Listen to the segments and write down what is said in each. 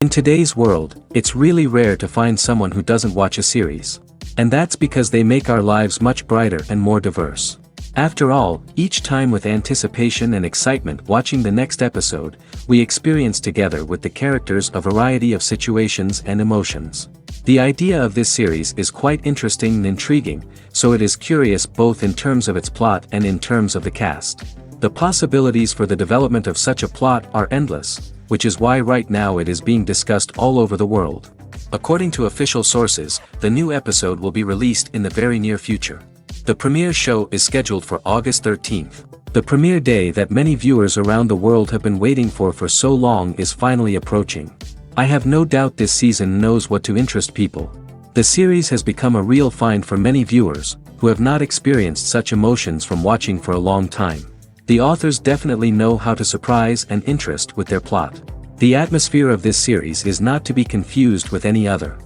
In today's world, it's really rare to find someone who doesn't watch a series. And that's because they make our lives much brighter and more diverse. After all, each time with anticipation and excitement watching the next episode, we experience together with the characters a variety of situations and emotions. The idea of this series is quite interesting and intriguing, so it is curious both in terms of its plot and in terms of the cast. The possibilities for the development of such a plot are endless, which is why right now it is being discussed all over the world. According to official sources, the new episode will be released in the very near future. The premiere show is scheduled for August 13th. The premiere day that many viewers around the world have been waiting for so long is finally approaching. I have no doubt this season knows what to interest people. The series has become a real find for many viewers, who have not experienced such emotions from watching for a long time. The authors definitely know how to surprise and interest with their plot. The atmosphere of this series is not to be confused with any other.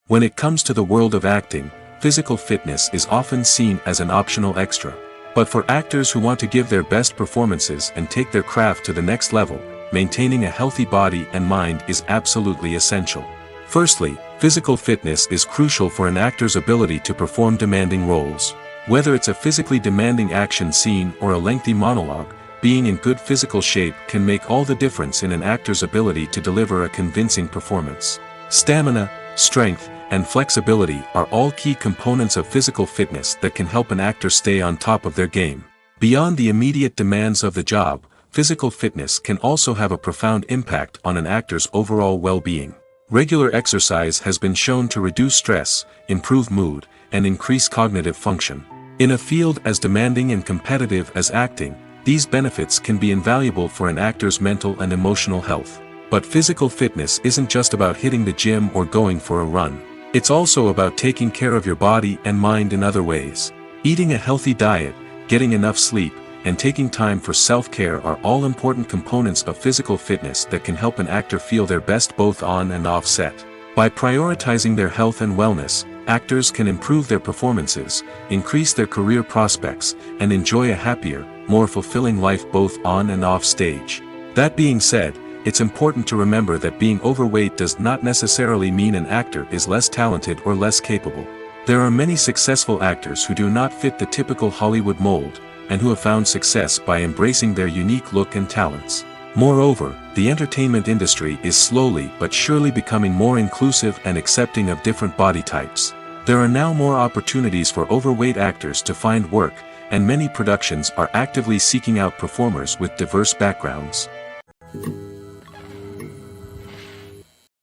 When it comes to the world of acting, physical fitness is often seen as an optional extra. But for actors who want to give their best performances and take their craft to the next level, maintaining a healthy body and mind is absolutely essential. Firstly, physical fitness is crucial for an actor's ability to perform demanding roles. Whether it's a physically demanding action scene or a lengthy monologue, being in good physical shape can make all the difference in an actor's ability to deliver a convincing performance. Stamina, strength, and flexibility are all key components of physical fitness that can help an actor stay on top of their game. Beyond the immediate demands of the job, physical fitness can also have a profound impact on an actor's overall well-being. Regular exercise has been shown to reduce stress, improve mood, and increase cognitive function. In a field as demanding and competitive as acting, these benefits can be invaluable for an actor's mental and emotional health. But physical fitness isn't just about hitting the gym or going for a run. It's also about taking care of your body and mind in other ways. Eating a healthy diet, getting enough sleep, and taking time for self-care are all important components of physical fitness that can help an actor feel their best both on and off set. By prioritizing their health and wellness, actors can improve their performances, increase their career prospects, and enjoy a happier, more fulfilling life both on and off stage. That being said, it's important to remember that being overweight does not necessarily mean an actor is less talented or less capable. There are many successful actors who do not fit the typical Hollywood mold, and who have found success by embracing their unique look and talents. Moreover, the entertainment industry is slowly but surely becoming more inclusive and accepting of different body types. There are now more opportunities for overweight actors to find work, and many productions are actively seeking out performers with diverse backgrounds.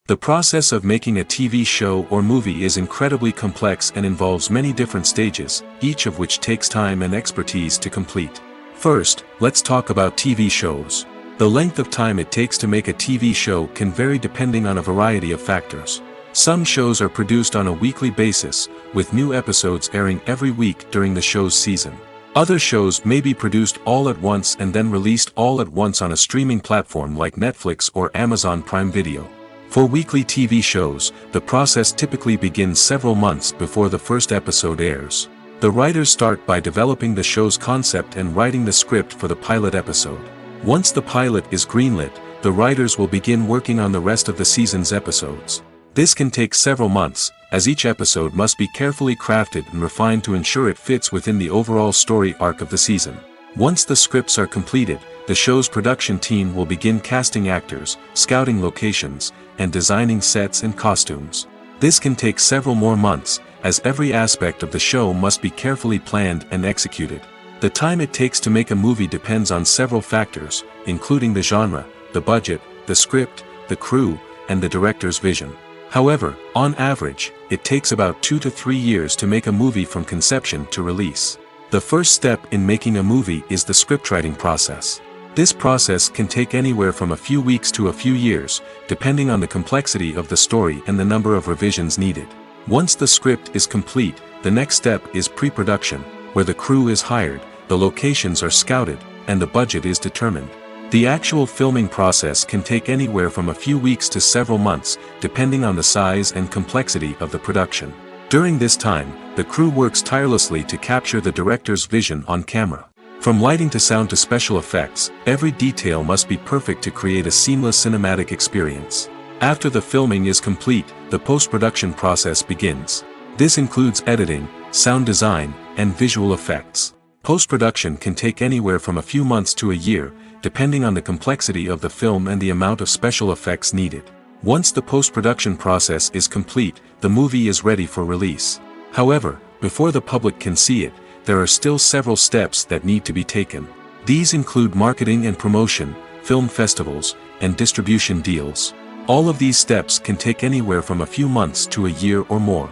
The process of making a TV show or movie is incredibly complex and involves many different stages, each of which takes time and expertise to complete. First, let's talk about TV shows. The length of time it takes to make a TV show can vary depending on a variety of factors. Some shows are produced on a weekly basis, with new episodes airing every week during the show's season. Other shows may be produced all at once and then released all at once on a streaming platform like Netflix or Amazon Prime Video. For weekly TV shows, the process typically begins several months before the first episode airs. The writers start by developing the show's concept and writing the script for the pilot episode. Once the pilot is greenlit, the writers will begin working on the rest of the season's episodes. This can take several months, as each episode must be carefully crafted and refined to ensure it fits within the overall story arc of the season. Once the scripts are completed, the show's production team will begin casting actors, scouting locations, and designing sets and costumes. This can take several more months, as every aspect of the show must be carefully planned and executed. The time it takes to make a movie depends on several factors, including the genre, the budget, the script, the crew, and the director's vision. However, on average, it takes about 2 to 3 years to make a movie from conception to release. The first step in making a movie is the scriptwriting process. This process can take anywhere from a few weeks to a few years, depending on the complexity of the story and the number of revisions needed. Once the script is complete, the next step is pre-production, where the crew is hired, the locations are scouted, and the budget is determined. The actual filming process can take anywhere from a few weeks to several months, depending on the size and complexity of the production. During this time, the crew works tirelessly to capture the director's vision on camera. From lighting to sound to special effects, every detail must be perfect to create a seamless cinematic experience. After the filming is complete, the post-production process begins. This includes editing, sound design, and visual effects. Post-production can take anywhere from a few months to a year, depending on the complexity of the film and the amount of special effects needed. Once the post-production process is complete, the movie is ready for release. However, before the public can see it, there are still several steps that need to be taken. These include marketing and promotion, film festivals, and distribution deals. All of these steps can take anywhere from a few months to a year or more.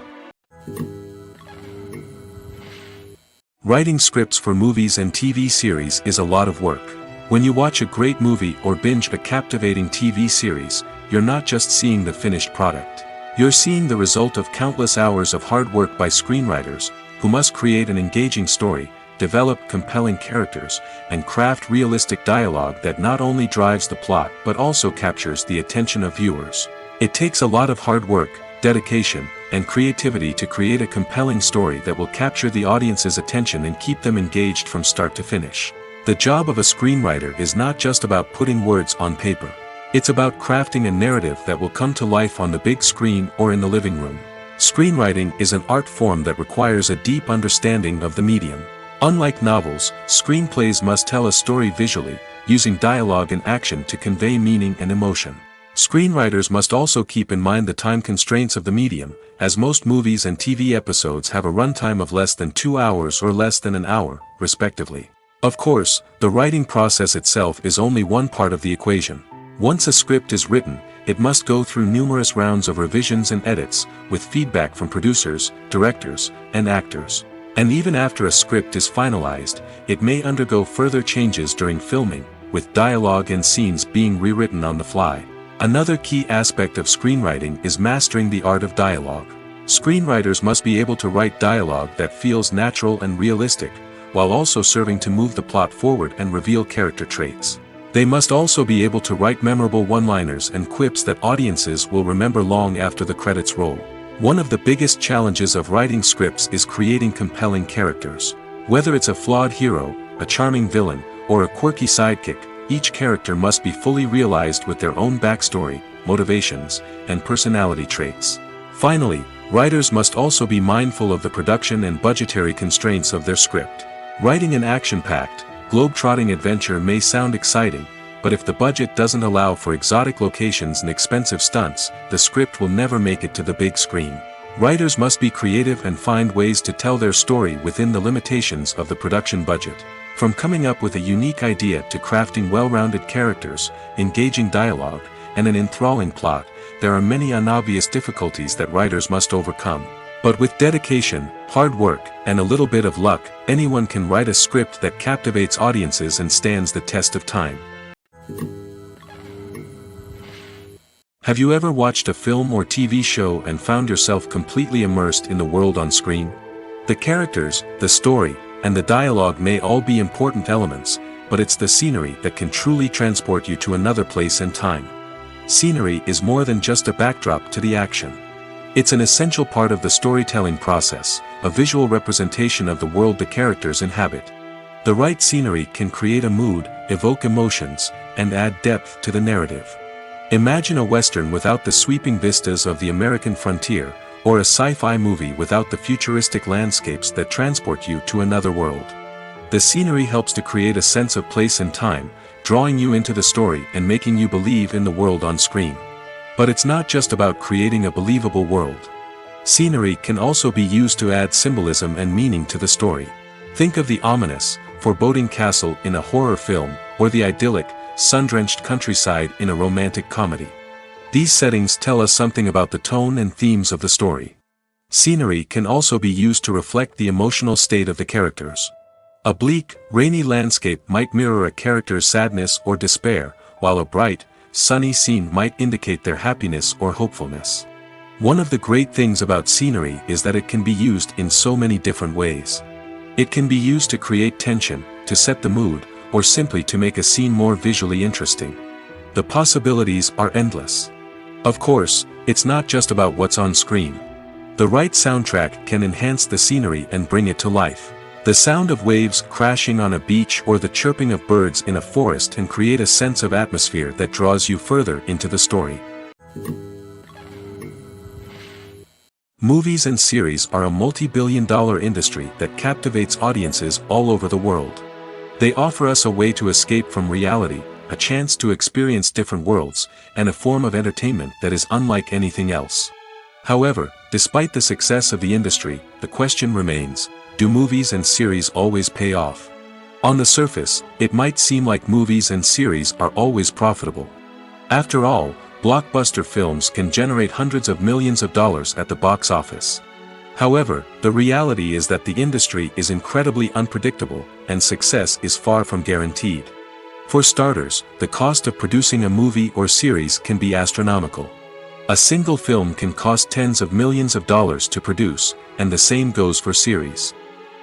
Writing scripts for movies and TV series is a lot of work. When you watch a great movie or binge a captivating TV series, you're not just seeing the finished product. You're seeing the result of countless hours of hard work by screenwriters, who must create an engaging story, develop compelling characters, and craft realistic dialogue that not only drives the plot but also captures the attention of viewers. It takes a lot of hard work, dedication, and creativity to create a compelling story that will capture the audience's attention and keep them engaged from start to finish. The job of a screenwriter is not just about putting words on paper. It's about crafting a narrative that will come to life on the big screen or in the living room. Screenwriting is an art form that requires a deep understanding of the medium. Unlike novels, screenplays must tell a story visually, using dialogue and action to convey meaning and emotion. Screenwriters must also keep in mind the time constraints of the medium, as most movies and TV episodes have a runtime of less than 2 hours or less than an hour, respectively. Of course, the writing process itself is only one part of the equation. Once a script is written, it must go through numerous rounds of revisions and edits, with feedback from producers, directors, and actors. And even after a script is finalized, it may undergo further changes during filming, with dialogue and scenes being rewritten on the fly. Another key aspect of screenwriting is mastering the art of dialogue. Screenwriters must be able to write dialogue that feels natural and realistic, while also serving to move the plot forward and reveal character traits. They must also be able to write memorable one-liners and quips that audiences will remember long after the credits roll. One of the biggest challenges of writing scripts is creating compelling characters. Whether it's a flawed hero, a charming villain, or a quirky sidekick, each character must be fully realized with their own backstory, motivations, and personality traits. Finally, writers must also be mindful of the production and budgetary constraints of their script. Writing an action-packed, globe-trotting adventure may sound exciting, but if the budget doesn't allow for exotic locations and expensive stunts, the script will never make it to the big screen. Writers must be creative and find ways to tell their story within the limitations of the production budget. From coming up with a unique idea to crafting well-rounded characters, engaging dialogue, and an enthralling plot, there are many unobvious difficulties that writers must overcome. But with dedication, hard work, and a little bit of luck, anyone can write a script that captivates audiences and stands the test of time. Have you ever watched a film or TV show and found yourself completely immersed in the world on screen? The characters, the story, and the dialogue may all be important elements, but it's the scenery that can truly transport you to another place and time. Scenery is more than just a backdrop to the action. It's an essential part of the storytelling process, a visual representation of the world the characters inhabit. The right scenery can create a mood, evoke emotions, and add depth to the narrative. Imagine a Western without the sweeping vistas of the American frontier, or a sci-fi movie without the futuristic landscapes that transport you to another world. The scenery helps to create a sense of place and time, drawing you into the story and making you believe in the world on screen. But it's not just about creating a believable world. Scenery can also be used to add symbolism and meaning to the story. Think of the ominous, foreboding castle in a horror film, or the idyllic, sun-drenched countryside in a romantic comedy. These settings tell us something about the tone and themes of the story. Scenery can also be used to reflect the emotional state of the characters. A bleak, rainy landscape might mirror a character's sadness or despair, while a bright, sunny scene might indicate their happiness or hopefulness. One of the great things about scenery is that it can be used in so many different ways. It can be used to create tension, to set the mood, or simply to make a scene more visually interesting. The possibilities are endless. Of course, it's not just about what's on screen. The right soundtrack can enhance the scenery and bring it to life. The sound of waves crashing on a beach or the chirping of birds in a forest can create a sense of atmosphere that draws you further into the story. Movies and series are a multi-billion-dollar industry that captivates audiences all over the world. They offer us a way to escape from reality, a chance to experience different worlds, and a form of entertainment that is unlike anything else. However, despite the success of the industry, the question remains, do movies and series always pay off? On the surface, it might seem like movies and series are always profitable. After all, blockbuster films can generate hundreds of millions of dollars at the box office. However, the reality is that the industry is incredibly unpredictable, and success is far from guaranteed. For starters, the cost of producing a movie or series can be astronomical. A single film can cost tens of millions of dollars to produce, and the same goes for series.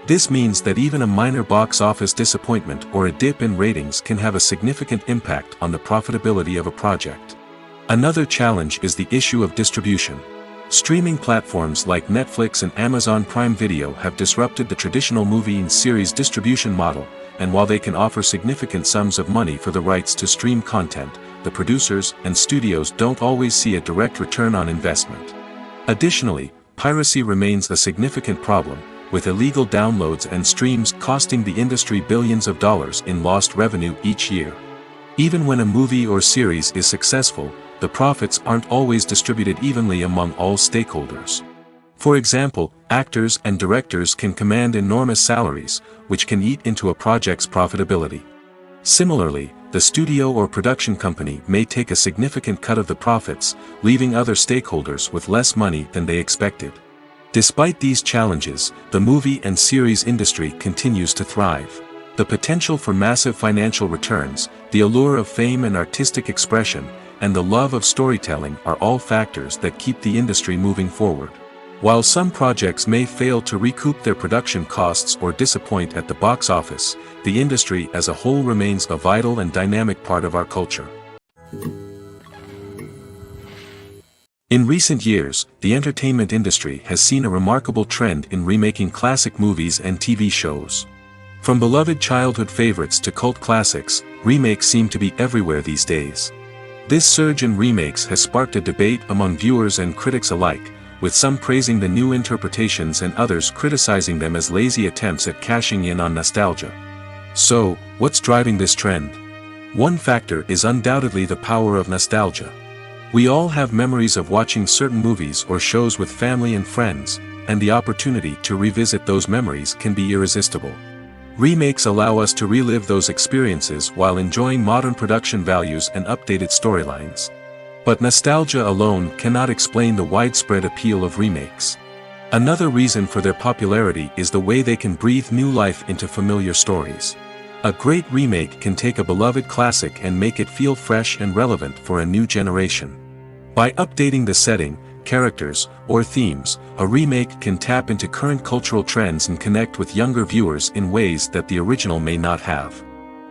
This means that even a minor box office disappointment or a dip in ratings can have a significant impact on the profitability of a project. Another challenge is the issue of distribution. Streaming platforms like Netflix and Amazon Prime Video have disrupted the traditional movie and series distribution model, and while they can offer significant sums of money for the rights to stream content, the producers and studios don't always see a direct return on investment. Additionally, piracy remains a significant problem, with illegal downloads and streams costing the industry billions of dollars in lost revenue each year. Even when a movie or series is successful, the profits aren't always distributed evenly among all stakeholders. For example, actors and directors can command enormous salaries, which can eat into a project's profitability. Similarly, the studio or production company may take a significant cut of the profits, leaving other stakeholders with less money than they expected. Despite these challenges, the movie and series industry continues to thrive. The potential for massive financial returns, the allure of fame and artistic expression, and the love of storytelling are all factors that keep the industry moving forward. While some projects may fail to recoup their production costs or disappoint at the box office, the industry as a whole remains a vital and dynamic part of our culture. In recent years, the entertainment industry has seen a remarkable trend in remaking classic movies and TV shows. From beloved childhood favorites to cult classics, remakes seem to be everywhere these days. This surge in remakes has sparked a debate among viewers and critics alike, with some praising the new interpretations and others criticizing them as lazy attempts at cashing in on nostalgia. So, what's driving this trend? One factor is undoubtedly the power of nostalgia. We all have memories of watching certain movies or shows with family and friends, and the opportunity to revisit those memories can be irresistible. Remakes allow us to relive those experiences while enjoying modern production values and updated storylines. But nostalgia alone cannot explain the widespread appeal of remakes. Another reason for their popularity is the way they can breathe new life into familiar stories. A great remake can take a beloved classic and make it feel fresh and relevant for a new generation. By updating the setting, characters, or themes, a remake can tap into current cultural trends and connect with younger viewers in ways that the original may not have.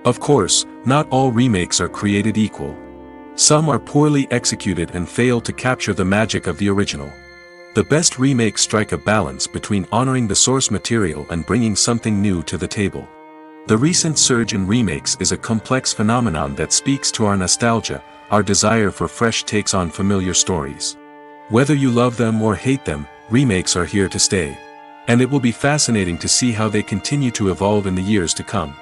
Of course, not all remakes are created equal. Some are poorly executed and fail to capture the magic of the original. The best remakes strike a balance between honoring the source material and bringing something new to the table. The recent surge in remakes is a complex phenomenon that speaks to our nostalgia, our desire for fresh takes on familiar stories. Whether you love them or hate them, remakes are here to stay. And it will be fascinating to see how they continue to evolve in the years to come.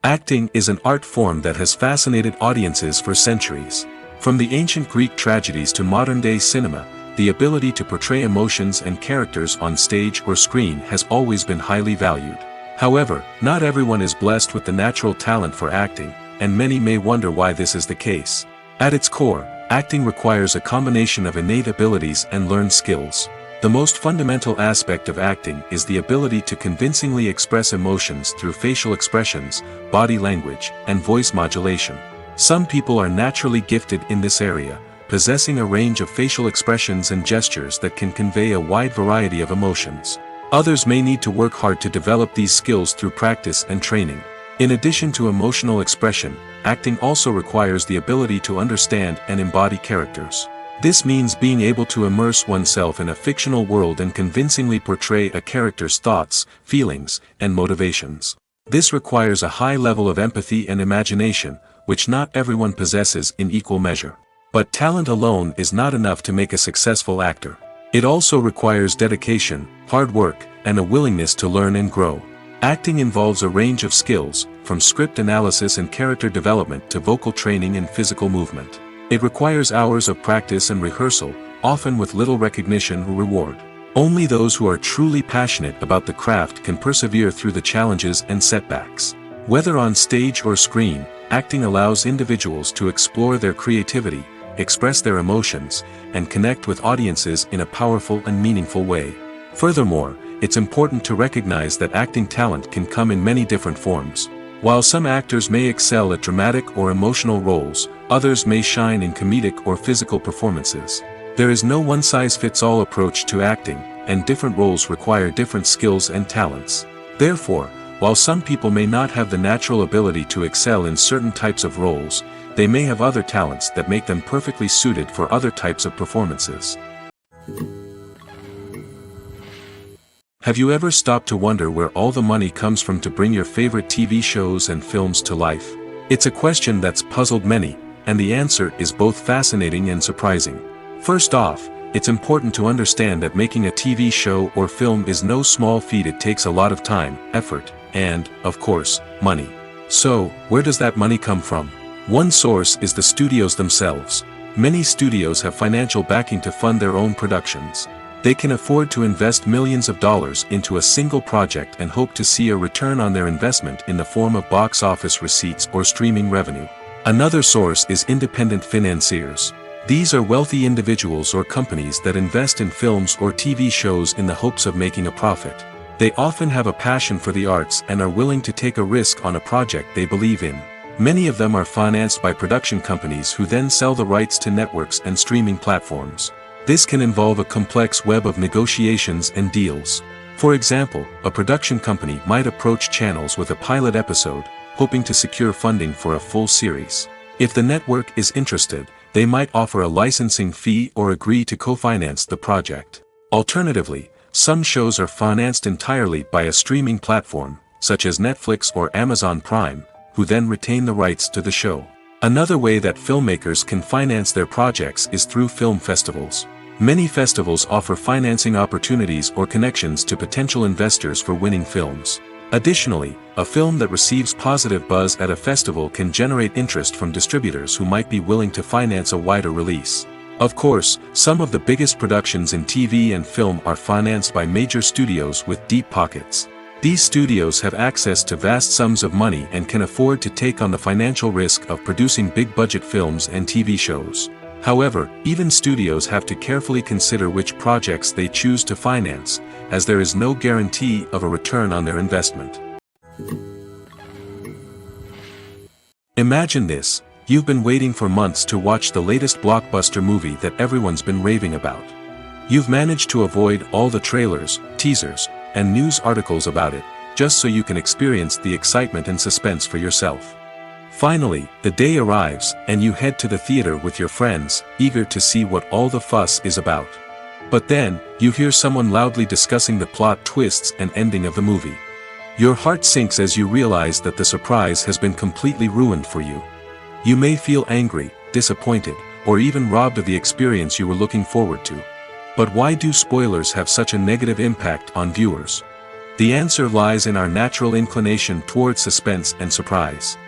Acting is an art form that has fascinated audiences for centuries. From the ancient Greek tragedies to modern-day cinema, the ability to portray emotions and characters on stage or screen has always been highly valued. However, not everyone is blessed with the natural talent for acting, and many may wonder why this is the case. At its core, acting requires a combination of innate abilities and learned skills. The most fundamental aspect of acting is the ability to convincingly express emotions through facial expressions, body language, and voice modulation. Some people are naturally gifted in this area, possessing a range of facial expressions and gestures that can convey a wide variety of emotions. Others may need to work hard to develop these skills through practice and training. In addition to emotional expression, acting also requires the ability to understand and embody characters. This means being able to immerse oneself in a fictional world and convincingly portray a character's thoughts, feelings, and motivations. This requires a high level of empathy and imagination, which not everyone possesses in equal measure. But talent alone is not enough to make a successful actor. It also requires dedication, hard work, and a willingness to learn and grow. Acting involves a range of skills, from script analysis and character development to vocal training and physical movement. It requires hours of practice and rehearsal, often with little recognition or reward. Only those who are truly passionate about the craft can persevere through the challenges and setbacks. Whether on stage or screen, acting allows individuals to explore their creativity, express their emotions, and connect with audiences in a powerful and meaningful way. Furthermore, it's important to recognize that acting talent can come in many different forms. While some actors may excel at dramatic or emotional roles, others may shine in comedic or physical performances. There is no one-size-fits-all approach to acting, and different roles require different skills and talents. Therefore, while some people may not have the natural ability to excel in certain types of roles, they may have other talents that make them perfectly suited for other types of performances. Have you ever stopped to wonder where all the money comes from to bring your favorite TV shows and films to life? It's a question that's puzzled many, and the answer is both fascinating and surprising. First off, it's important to understand that making a TV show or film is no small feat. It takes a lot of time, effort, and, of course, money. So, where does that money come from? One source is the studios themselves. Many studios have financial backing to fund their own productions. They can afford to invest millions of dollars into a single project and hope to see a return on their investment in the form of box office receipts or streaming revenue. Another source is independent financiers. These are wealthy individuals or companies that invest in films or TV shows in the hopes of making a profit. They often have a passion for the arts and are willing to take a risk on a project they believe in. Many of them are financed by production companies who then sell the rights to networks and streaming platforms. This can involve a complex web of negotiations and deals. For example, a production company might approach channels with a pilot episode, hoping to secure funding for a full series. If the network is interested, they might offer a licensing fee or agree to co-finance the project. Alternatively, some shows are financed entirely by a streaming platform, such as Netflix or Amazon Prime, who then retain the rights to the show. Another way that filmmakers can finance their projects is through film festivals. Many festivals offer financing opportunities or connections to potential investors for winning films. Additionally, a film that receives positive buzz at a festival can generate interest from distributors who might be willing to finance a wider release. Of course, some of the biggest productions in TV and film are financed by major studios with deep pockets. These studios have access to vast sums of money and can afford to take on the financial risk of producing big-budget films and TV shows. However, even studios have to carefully consider which projects they choose to finance, as there is no guarantee of a return on their investment. Imagine this: you've been waiting for months to watch the latest blockbuster movie that everyone's been raving about. You've managed to avoid all the trailers, teasers, and news articles about it, just so you can experience the excitement and suspense for yourself. Finally, the day arrives, and you head to the theater with your friends, eager to see what all the fuss is about. But then, you hear someone loudly discussing the plot twists and ending of the movie. Your heart sinks as you realize that the surprise has been completely ruined for you. You may feel angry, disappointed, or even robbed of the experience you were looking forward to. But why do spoilers have such a negative impact on viewers? The answer lies in our natural inclination towards suspense and surprise.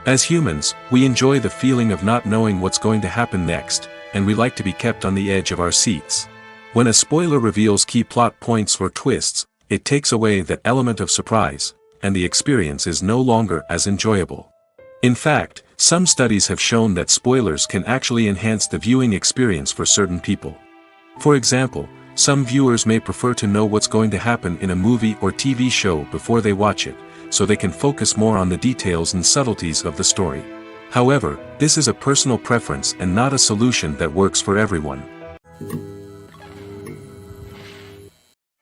As humans, we enjoy the feeling of not knowing what's going to happen next, and we like to be kept on the edge of our seats. When a spoiler reveals key plot points or twists, it takes away that element of surprise, and the experience is no longer as enjoyable. In fact, some studies have shown that spoilers can actually enhance the viewing experience for certain people. For example, some viewers may prefer to know what's going to happen in a movie or TV show before they watch it, so they can focus more on the details and subtleties of the story. However, this is a personal preference and not a solution that works for everyone.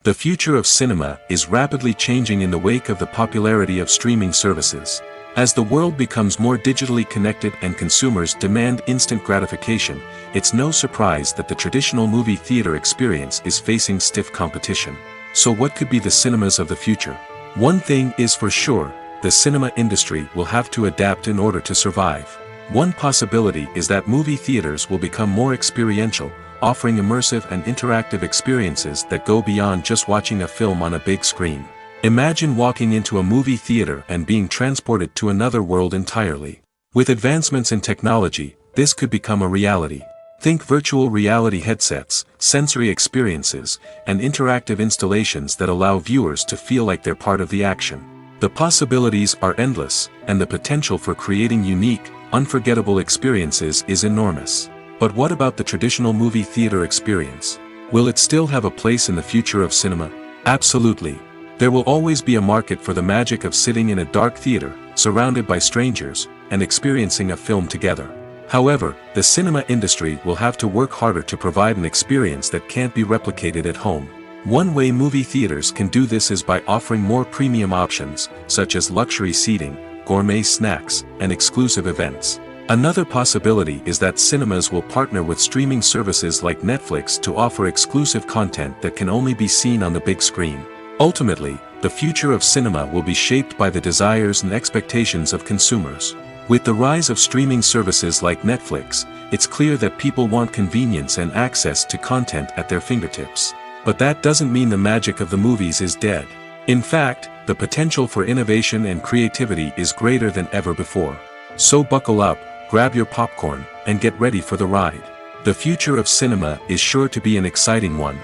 The future of cinema is rapidly changing in the wake of the popularity of streaming services. As the world becomes more digitally connected and consumers demand instant gratification, it's no surprise that the traditional movie theater experience is facing stiff competition. So what could be the cinemas of the future? One thing is for sure, the cinema industry will have to adapt in order to survive. One possibility is that movie theaters will become more experiential, offering immersive and interactive experiences that go beyond just watching a film on a big screen. Imagine walking into a movie theater and being transported to another world entirely. With advancements in technology, this could become a reality. Think virtual reality headsets, sensory experiences, and interactive installations that allow viewers to feel like they're part of the action. The possibilities are endless, and the potential for creating unique, unforgettable experiences is enormous. But what about the traditional movie theater experience? Will it still have a place in the future of cinema? Absolutely. There will always be a market for the magic of sitting in a dark theater, surrounded by strangers, and experiencing a film together. However, the cinema industry will have to work harder to provide an experience that can't be replicated at home. One way movie theaters can do this is by offering more premium options, such as luxury seating, gourmet snacks, and exclusive events. Another possibility is that cinemas will partner with streaming services like Netflix to offer exclusive content that can only be seen on the big screen. Ultimately, the future of cinema will be shaped by the desires and expectations of consumers. With the rise of streaming services like Netflix, it's clear that people want convenience and access to content at their fingertips. But that doesn't mean the magic of the movies is dead. In fact, the potential for innovation and creativity is greater than ever before. So buckle up, grab your popcorn, and get ready for the ride. The future of cinema is sure to be an exciting one.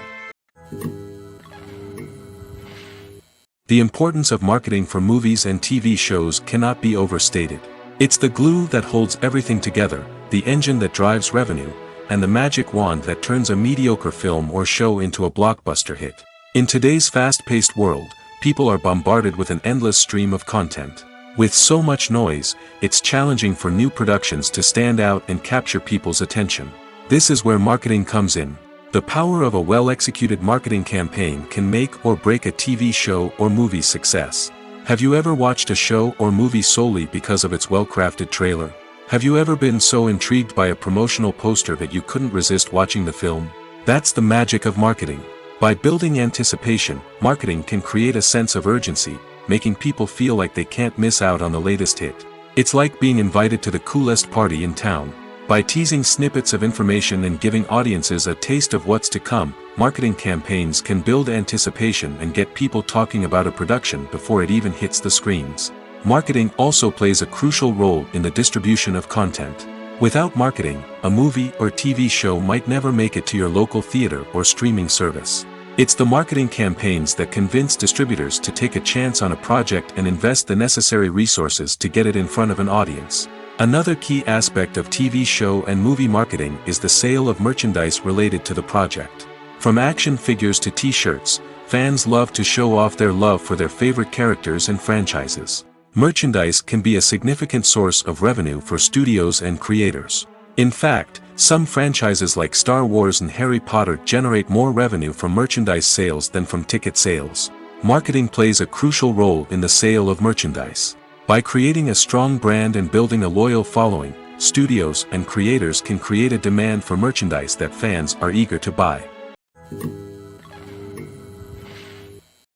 The importance of marketing for movies and TV shows cannot be overstated. It's the glue that holds everything together, the engine that drives revenue, and the magic wand that turns a mediocre film or show into a blockbuster hit. In today's fast-paced world, people are bombarded with an endless stream of content. With so much noise, it's challenging for new productions to stand out and capture people's attention. This is where marketing comes in. The power of a well-executed marketing campaign can make or break a TV show or movie's success. Have you ever watched a show or movie solely because of its well-crafted trailer? Have you ever been so intrigued by a promotional poster that you couldn't resist watching the film? That's the magic of marketing. By building anticipation, marketing can create a sense of urgency, making people feel like they can't miss out on the latest hit. It's like being invited to the coolest party in town. By teasing snippets of information and giving audiences a taste of what's to come, marketing campaigns can build anticipation and get people talking about a production before it even hits the screens. Marketing also plays a crucial role in the distribution of content. Without marketing, a movie or TV show might never make it to your local theater or streaming service. It's the marketing campaigns that convince distributors to take a chance on a project and invest the necessary resources to get it in front of an audience. Another key aspect of TV show and movie marketing is the sale of merchandise related to the project. From action figures to t-shirts, fans love to show off their love for their favorite characters and franchises. Merchandise can be a significant source of revenue for studios and creators. In fact, some franchises like Star Wars and Harry Potter generate more revenue from merchandise sales than from ticket sales. Marketing plays a crucial role in the sale of merchandise. By creating a strong brand and building a loyal following, studios and creators can create a demand for merchandise that fans are eager to buy.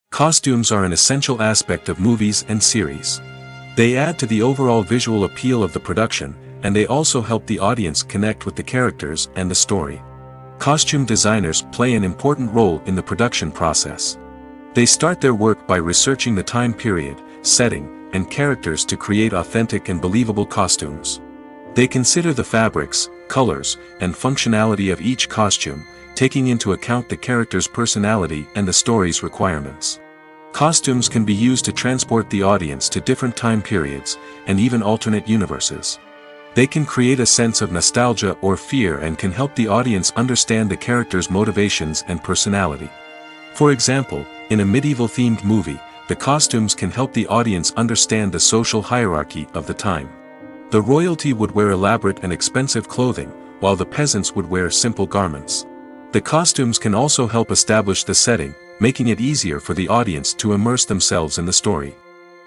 Costumes are an essential aspect of movies and series. They add to the overall visual appeal of the production, and they also help the audience connect with the characters and the story. Costume designers play an important role in the production process. They start their work by researching the time period, setting, and characters to create authentic and believable costumes. They consider the fabrics, colors, and functionality of each costume, taking into account the character's personality and the story's requirements. Costumes can be used to transport the audience to different time periods, and even alternate universes. They can create a sense of nostalgia or fear and can help the audience understand the character's motivations and personality. For example, in a medieval-themed movie, the costumes can help the audience understand the social hierarchy of the time. The royalty would wear elaborate and expensive clothing, while the peasants would wear simple garments. The costumes can also help establish the setting, making it easier for the audience to immerse themselves in the story.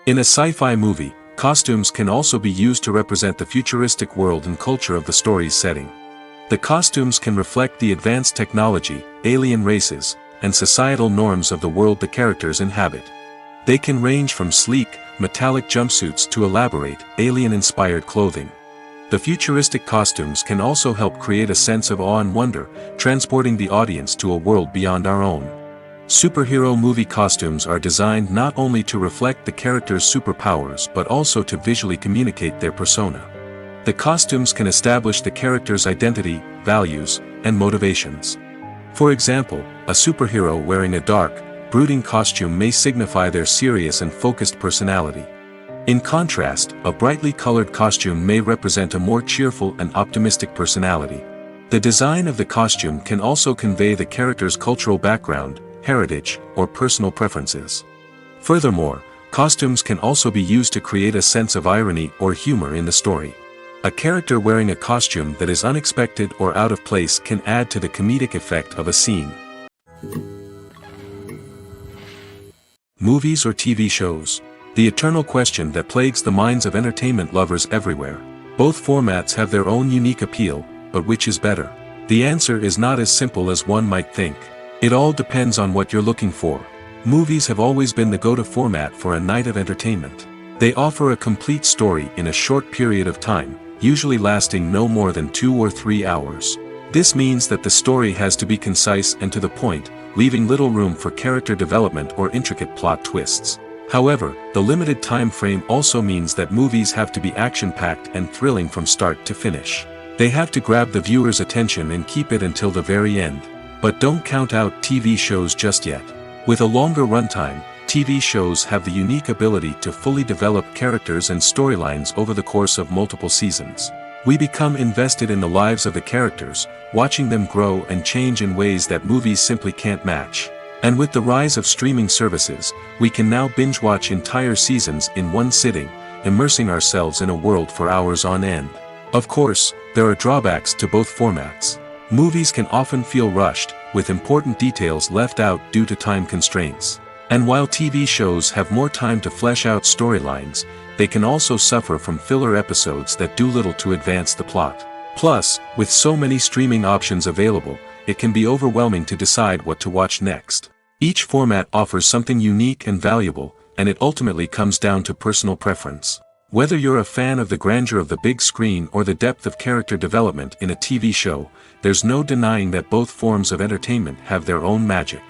In a sci-fi movie, Costumes can also be used to represent the futuristic world and culture of the story's setting. The costumes can reflect the advanced technology, alien races, and societal norms of the world the characters inhabit. They can range from sleek, metallic jumpsuits to elaborate, alien-inspired clothing. The futuristic costumes can also help create a sense of awe and wonder, transporting the audience to a world beyond our own. Superhero movie costumes are designed not only to reflect the character's superpowers but also to visually communicate their persona. The costumes can establish the character's identity, values, and motivations. For example, a superhero wearing a dark, brooding costume may signify their serious and focused personality. In contrast, a brightly colored costume may represent a more cheerful and optimistic personality. The design of the costume can also convey the character's cultural background, heritage, or personal preferences. Furthermore, costumes can also be used to create a sense of irony or humor in the story. A character wearing a costume that is unexpected or out of place can add to the comedic effect of a scene. Movies or TV shows? The eternal question that plagues the minds of entertainment lovers everywhere. Both formats have their own unique appeal, but which is better? The answer is not as simple as one might think. It all depends on what you're looking for. Movies have always been the go-to format for a night of entertainment. They offer a complete story in a short period of time, usually lasting no more than 2 or 3 hours. This means that the story has to be concise and to the point, leaving little room for character development or intricate plot twists. However, the limited time frame also means that movies have to be action-packed and thrilling from start to finish. They have to grab the viewer's attention and keep it until the very end. But don't count out TV shows just yet. With a longer runtime, TV shows have the unique ability to fully develop characters and storylines over the course of multiple seasons. We become invested in the lives of the characters, watching them grow and change in ways that movies simply can't match. And with the rise of streaming services, we can now binge-watch entire seasons in one sitting, immersing ourselves in a world for hours on end. Of course, there are drawbacks to both formats. Movies can often feel rushed, with important details left out due to time constraints. And while TV shows have more time to flesh out storylines, they can also suffer from filler episodes that do little to advance the plot. Plus, with so many streaming options available, it can be overwhelming to decide what to watch next. Each format offers something unique and valuable, and it ultimately comes down to personal preference. Whether you're a fan of the grandeur of the big screen or the depth of character development in a TV show, there's no denying that both forms of entertainment have their own magic.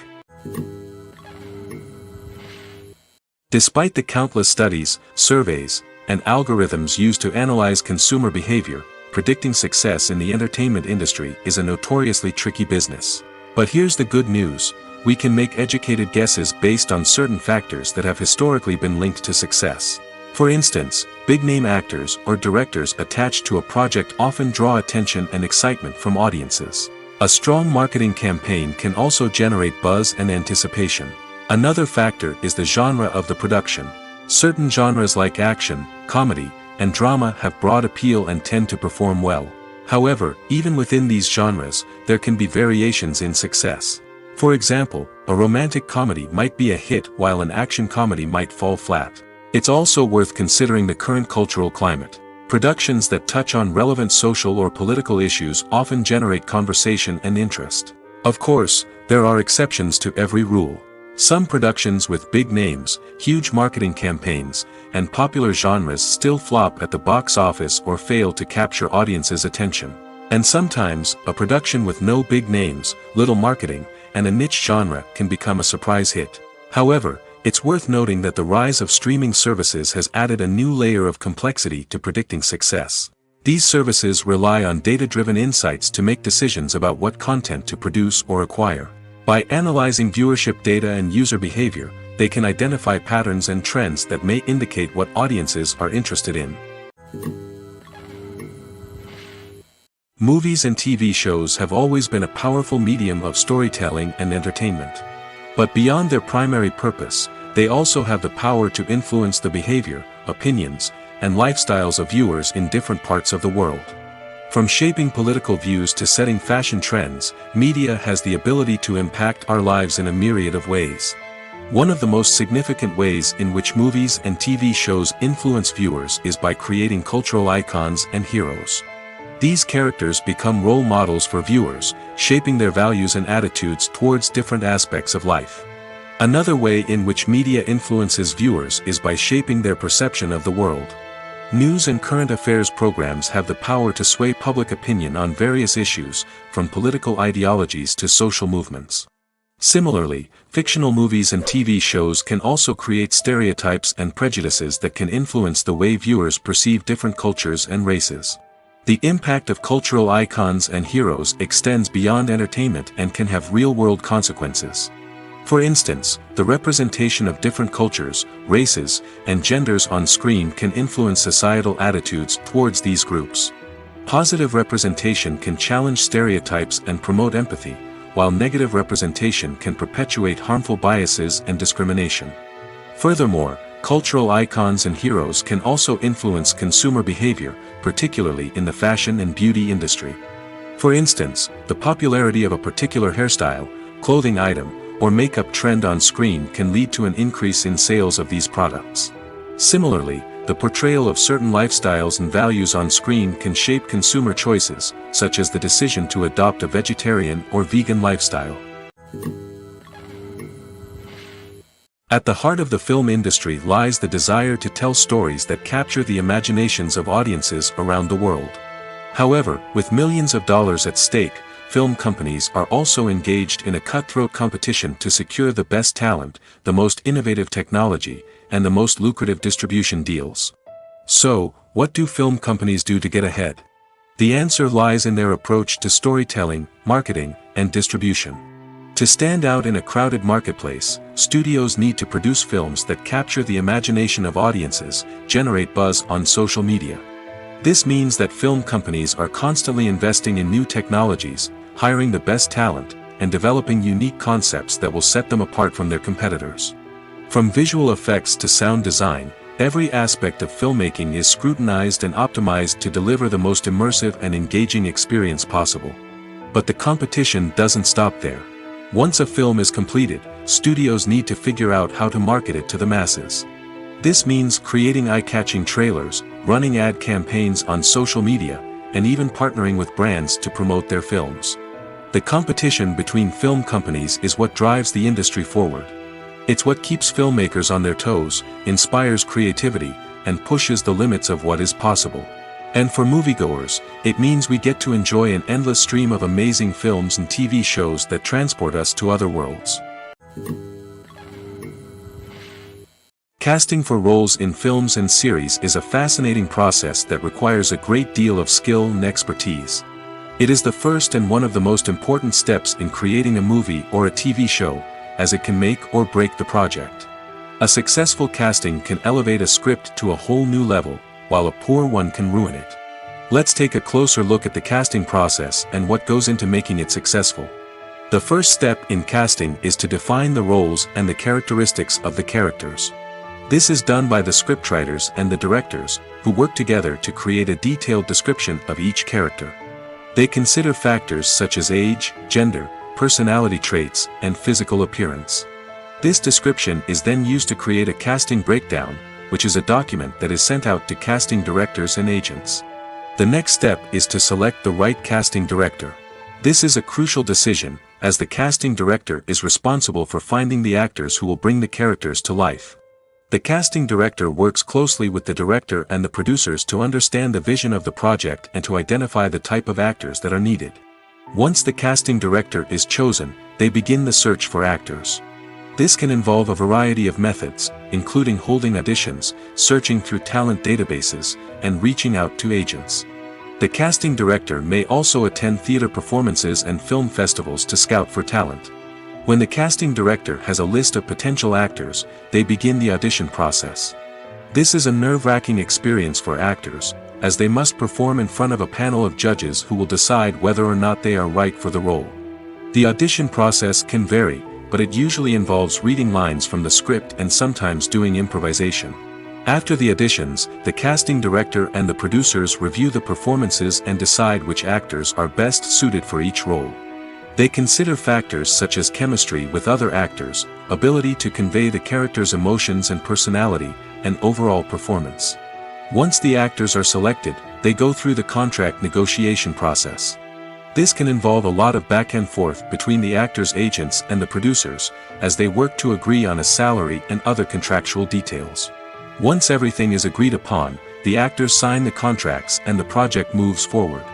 Despite the countless studies, surveys, and algorithms used to analyze consumer behavior, predicting success in the entertainment industry is a notoriously tricky business. But here's the good news: we can make educated guesses based on certain factors that have historically been linked to success. For instance, big-name actors or directors attached to a project often draw attention and excitement from audiences. A strong marketing campaign can also generate buzz and anticipation. Another factor is the genre of the production. Certain genres like action, comedy, and drama have broad appeal and tend to perform well. However, even within these genres, there can be variations in success. For example, a romantic comedy might be a hit while an action comedy might fall flat. It's also worth considering the current cultural climate. Productions that touch on relevant social or political issues often generate conversation and interest. Of course, there are exceptions to every rule. Some productions with big names, huge marketing campaigns, and popular genres still flop at the box office or fail to capture audiences' attention. And sometimes, a production with no big names, little marketing, and a niche genre can become a surprise hit. However, it's worth noting that the rise of streaming services has added a new layer of complexity to predicting success. These services rely on data-driven insights to make decisions about what content to produce or acquire. By analyzing viewership data and user behavior, they can identify patterns and trends that may indicate what audiences are interested in. Movies and TV shows have always been a powerful medium of storytelling and entertainment. But beyond their primary purpose, they also have the power to influence the behavior, opinions, and lifestyles of viewers in different parts of the world. From shaping political views to setting fashion trends, media has the ability to impact our lives in a myriad of ways. One of the most significant ways in which movies and TV shows influence viewers is by creating cultural icons and heroes. These characters become role models for viewers, shaping their values and attitudes towards different aspects of life. Another way in which media influences viewers is by shaping their perception of the world. News and current affairs programs have the power to sway public opinion on various issues, from political ideologies to social movements. Similarly, fictional movies and TV shows can also create stereotypes and prejudices that can influence the way viewers perceive different cultures and races. The impact of cultural icons and heroes extends beyond entertainment and can have real-world consequences. For instance, the representation of different cultures, races, and genders on screen can influence societal attitudes towards these groups. Positive representation can challenge stereotypes and promote empathy, while negative representation can perpetuate harmful biases and discrimination. Furthermore, cultural icons and heroes can also influence consumer behavior, particularly in the fashion and beauty industry. For instance, the popularity of a particular hairstyle, clothing item, or makeup trend on screen can lead to an increase in sales of these products. Similarly, the portrayal of certain lifestyles and values on screen can shape consumer choices, such as the decision to adopt a vegetarian or vegan lifestyle. At the heart of the film industry lies the desire to tell stories that capture the imaginations of audiences around the world. However, with millions of dollars at stake, film companies are also engaged in a cutthroat competition to secure the best talent, the most innovative technology, and the most lucrative distribution deals. So, what do film companies do to get ahead? The answer lies in their approach to storytelling, marketing, and distribution. To stand out in a crowded marketplace, studios need to produce films that capture the imagination of audiences, generate buzz on social media. This means that film companies are constantly investing in new technologies, hiring the best talent, and developing unique concepts that will set them apart from their competitors. From visual effects to sound design, every aspect of filmmaking is scrutinized and optimized to deliver the most immersive and engaging experience possible. But the competition doesn't stop there. Once a film is completed, studios need to figure out how to market it to the masses. This means creating eye-catching trailers, running ad campaigns on social media, and even partnering with brands to promote their films. The competition between film companies is what drives the industry forward. It's what keeps filmmakers on their toes, inspires creativity, and pushes the limits of what is possible. And for moviegoers, it means we get to enjoy an endless stream of amazing films and TV shows that transport us to other worlds. Casting for roles in films and series is a fascinating process that requires a great deal of skill and expertise. It is the first and one of the most important steps in creating a movie or a TV show, as it can make or break the project. A successful casting can elevate a script to a whole new level, while a poor one can ruin it. Let's take a closer look at the casting process and what goes into making it successful. The first step in casting is to define the roles and the characteristics of the characters. This is done by the scriptwriters and the directors, who work together to create a detailed description of each character. They consider factors such as age, gender, personality traits, and physical appearance. This description is then used to create a casting breakdown, which is a document that is sent out to casting directors and agents. The next step is to select the right casting director. This is a crucial decision, as the casting director is responsible for finding the actors who will bring the characters to life. The casting director works closely with the director and the producers to understand the vision of the project and to identify the type of actors that are needed. Once the casting director is chosen, they begin the search for actors. This can involve a variety of methods, including holding auditions, searching through talent databases, and reaching out to agents. The casting director may also attend theater performances and film festivals to scout for talent. When the casting director has a list of potential actors, they begin the audition process. This is a nerve-wracking experience for actors, as they must perform in front of a panel of judges who will decide whether or not they are right for the role. The audition process can vary, but it usually involves reading lines from the script and sometimes doing improvisation. After the auditions, the casting director and the producers review the performances and decide which actors are best suited for each role. They consider factors such as chemistry with other actors, ability to convey the character's emotions and personality, and overall performance. Once the actors are selected, they go through the contract negotiation process. This can involve a lot of back and forth between the actors' agents and the producers, as they work to agree on a salary and other contractual details. Once everything is agreed upon, the actors sign the contracts and the project moves forward.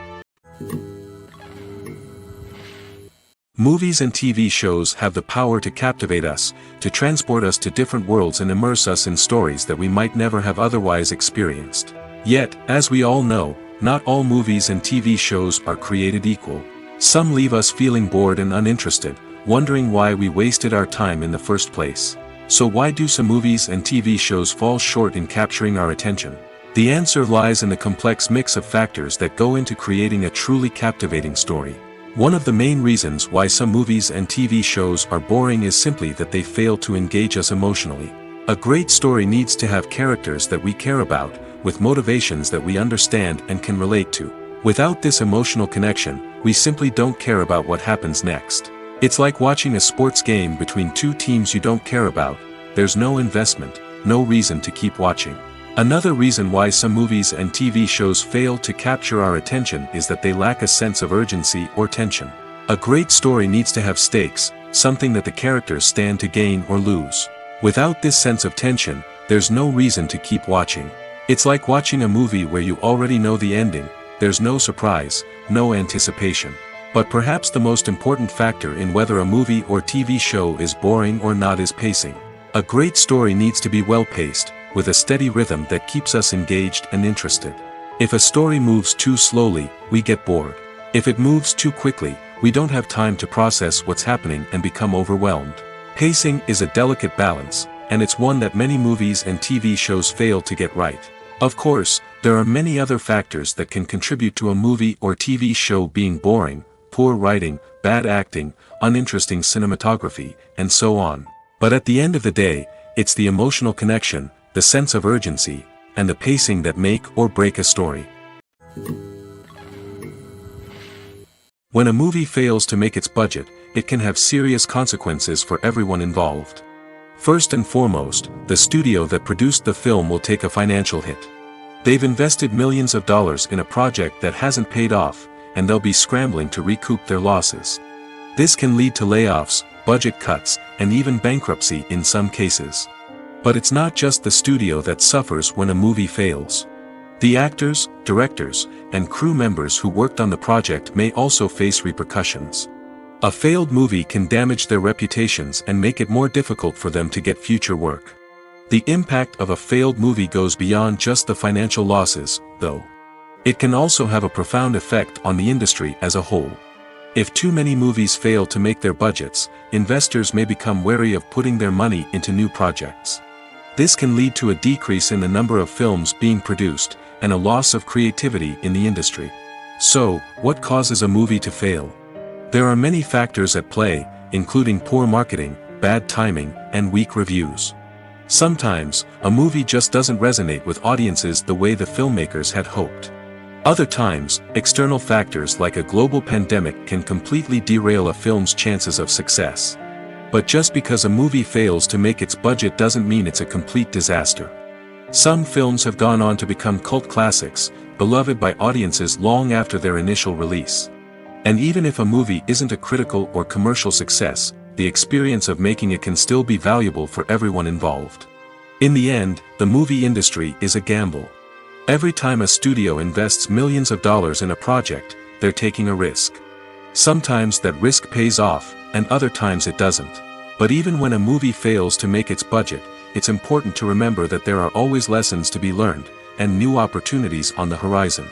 Movies and TV shows have the power to captivate us, to transport us to different worlds and immerse us in stories that we might never have otherwise experienced. Yet, as we all know, not all movies and TV shows are created equal. Some leave us feeling bored and uninterested, wondering why we wasted our time in the first place. So why do some movies and TV shows fall short in capturing our attention? The answer lies in the complex mix of factors that go into creating a truly captivating story. One of the main reasons why some movies and TV shows are boring is simply that they fail to engage us emotionally. A great story needs to have characters that we care about, with motivations that we understand and can relate to. Without this emotional connection, we simply don't care about what happens next. It's like watching a sports game between two teams you don't care about. There's no investment, no reason to keep watching. Another reason why some movies and TV shows fail to capture our attention is that they lack a sense of urgency or tension. A great story needs to have stakes, something that the characters stand to gain or lose. Without this sense of tension, there's no reason to keep watching. It's like watching a movie where you already know the ending, there's no surprise, no anticipation. But perhaps the most important factor in whether a movie or TV show is boring or not is pacing. A great story needs to be well-paced, with a steady rhythm that keeps us engaged and interested. If a story moves too slowly, we get bored. If it moves too quickly, we don't have time to process what's happening and become overwhelmed. Pacing is a delicate balance, and it's one that many movies and TV shows fail to get right. Of course, there are many other factors that can contribute to a movie or TV show being boring: poor writing, bad acting, uninteresting cinematography, and so on. But at the end of the day, it's the emotional connection, the sense of urgency, and the pacing that make or break a story. When a movie fails to make its budget, it can have serious consequences for everyone involved. First and foremost, the studio that produced the film will take a financial hit. They've invested millions of dollars in a project that hasn't paid off, and they'll be scrambling to recoup their losses. This can lead to layoffs, budget cuts, and even bankruptcy in some cases. But it's not just the studio that suffers when a movie fails. The actors, directors, and crew members who worked on the project may also face repercussions. A failed movie can damage their reputations and make it more difficult for them to get future work. The impact of a failed movie goes beyond just the financial losses, though. It can also have a profound effect on the industry as a whole. If too many movies fail to make their budgets, investors may become wary of putting their money into new projects. This can lead to a decrease in the number of films being produced, and a loss of creativity in the industry. So, what causes a movie to fail? There are many factors at play, including poor marketing, bad timing, and weak reviews. Sometimes, a movie just doesn't resonate with audiences the way the filmmakers had hoped. Other times, external factors like a global pandemic can completely derail a film's chances of success. But just because a movie fails to make its budget doesn't mean it's a complete disaster. Some films have gone on to become cult classics, beloved by audiences long after their initial release. And even if a movie isn't a critical or commercial success, the experience of making it can still be valuable for everyone involved. In the end, the movie industry is a gamble. Every time a studio invests millions of dollars in a project, they're taking a risk. Sometimes that risk pays off, and other times it doesn't. But even when a movie fails to make its budget, it's important to remember that there are always lessons to be learned, and new opportunities on the horizon.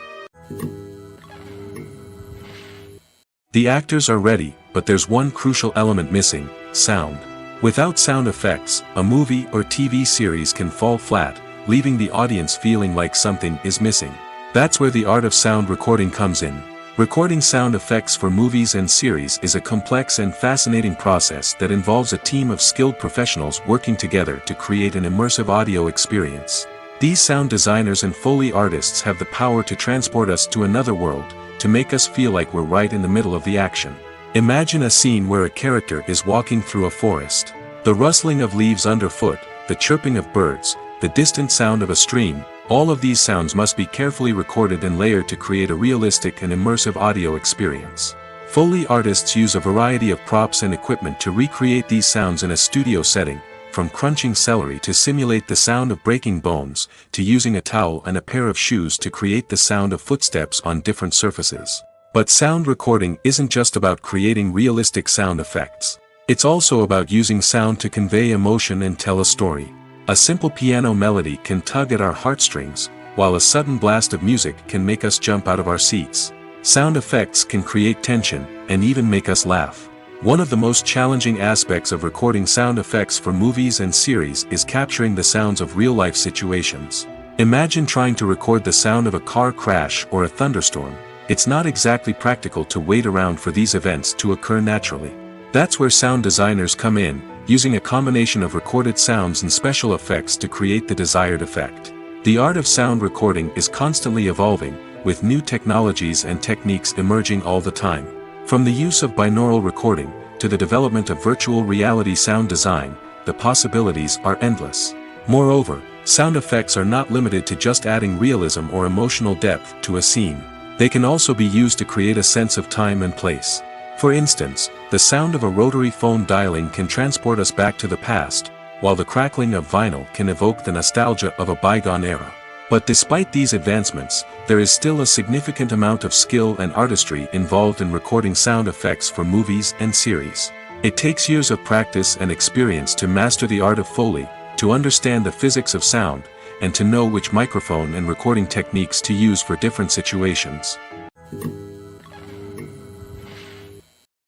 The actors are ready, but there's one crucial element missing: sound. Without sound effects, a movie or TV series can fall flat, leaving the audience feeling like something is missing. That's where the art of sound recording comes in. Recording sound effects for movies and series is a complex and fascinating process that involves a team of skilled professionals working together to create an immersive audio experience. These sound designers and Foley artists have the power to transport us to another world, to make us feel like we're right in the middle of the action. Imagine a scene where a character is walking through a forest. The rustling of leaves underfoot, the chirping of birds, the distant sound of a stream, all of these sounds must be carefully recorded and layered to create a realistic and immersive audio experience. Foley artists use a variety of props and equipment to recreate these sounds in a studio setting, from crunching celery to simulate the sound of breaking bones, to using a towel and a pair of shoes to create the sound of footsteps on different surfaces. But sound recording isn't just about creating realistic sound effects. It's also about using sound to convey emotion and tell a story. A simple piano melody can tug at our heartstrings, while a sudden blast of music can make us jump out of our seats. Sound effects can create tension, and even make us laugh. One of the most challenging aspects of recording sound effects for movies and series is capturing the sounds of real-life situations. Imagine trying to record the sound of a car crash or a thunderstorm. It's not exactly practical to wait around for these events to occur naturally. That's where sound designers come in, using a combination of recorded sounds and special effects to create the desired effect. The art of sound recording is constantly evolving, with new technologies and techniques emerging all the time. From the use of binaural recording, to the development of virtual reality sound design, the possibilities are endless. Moreover, sound effects are not limited to just adding realism or emotional depth to a scene. They can also be used to create a sense of time and place. For instance, the sound of a rotary phone dialing can transport us back to the past, while the crackling of vinyl can evoke the nostalgia of a bygone era. But despite these advancements, there is still a significant amount of skill and artistry involved in recording sound effects for movies and series. It takes years of practice and experience to master the art of Foley, to understand the physics of sound, and to know which microphone and recording techniques to use for different situations.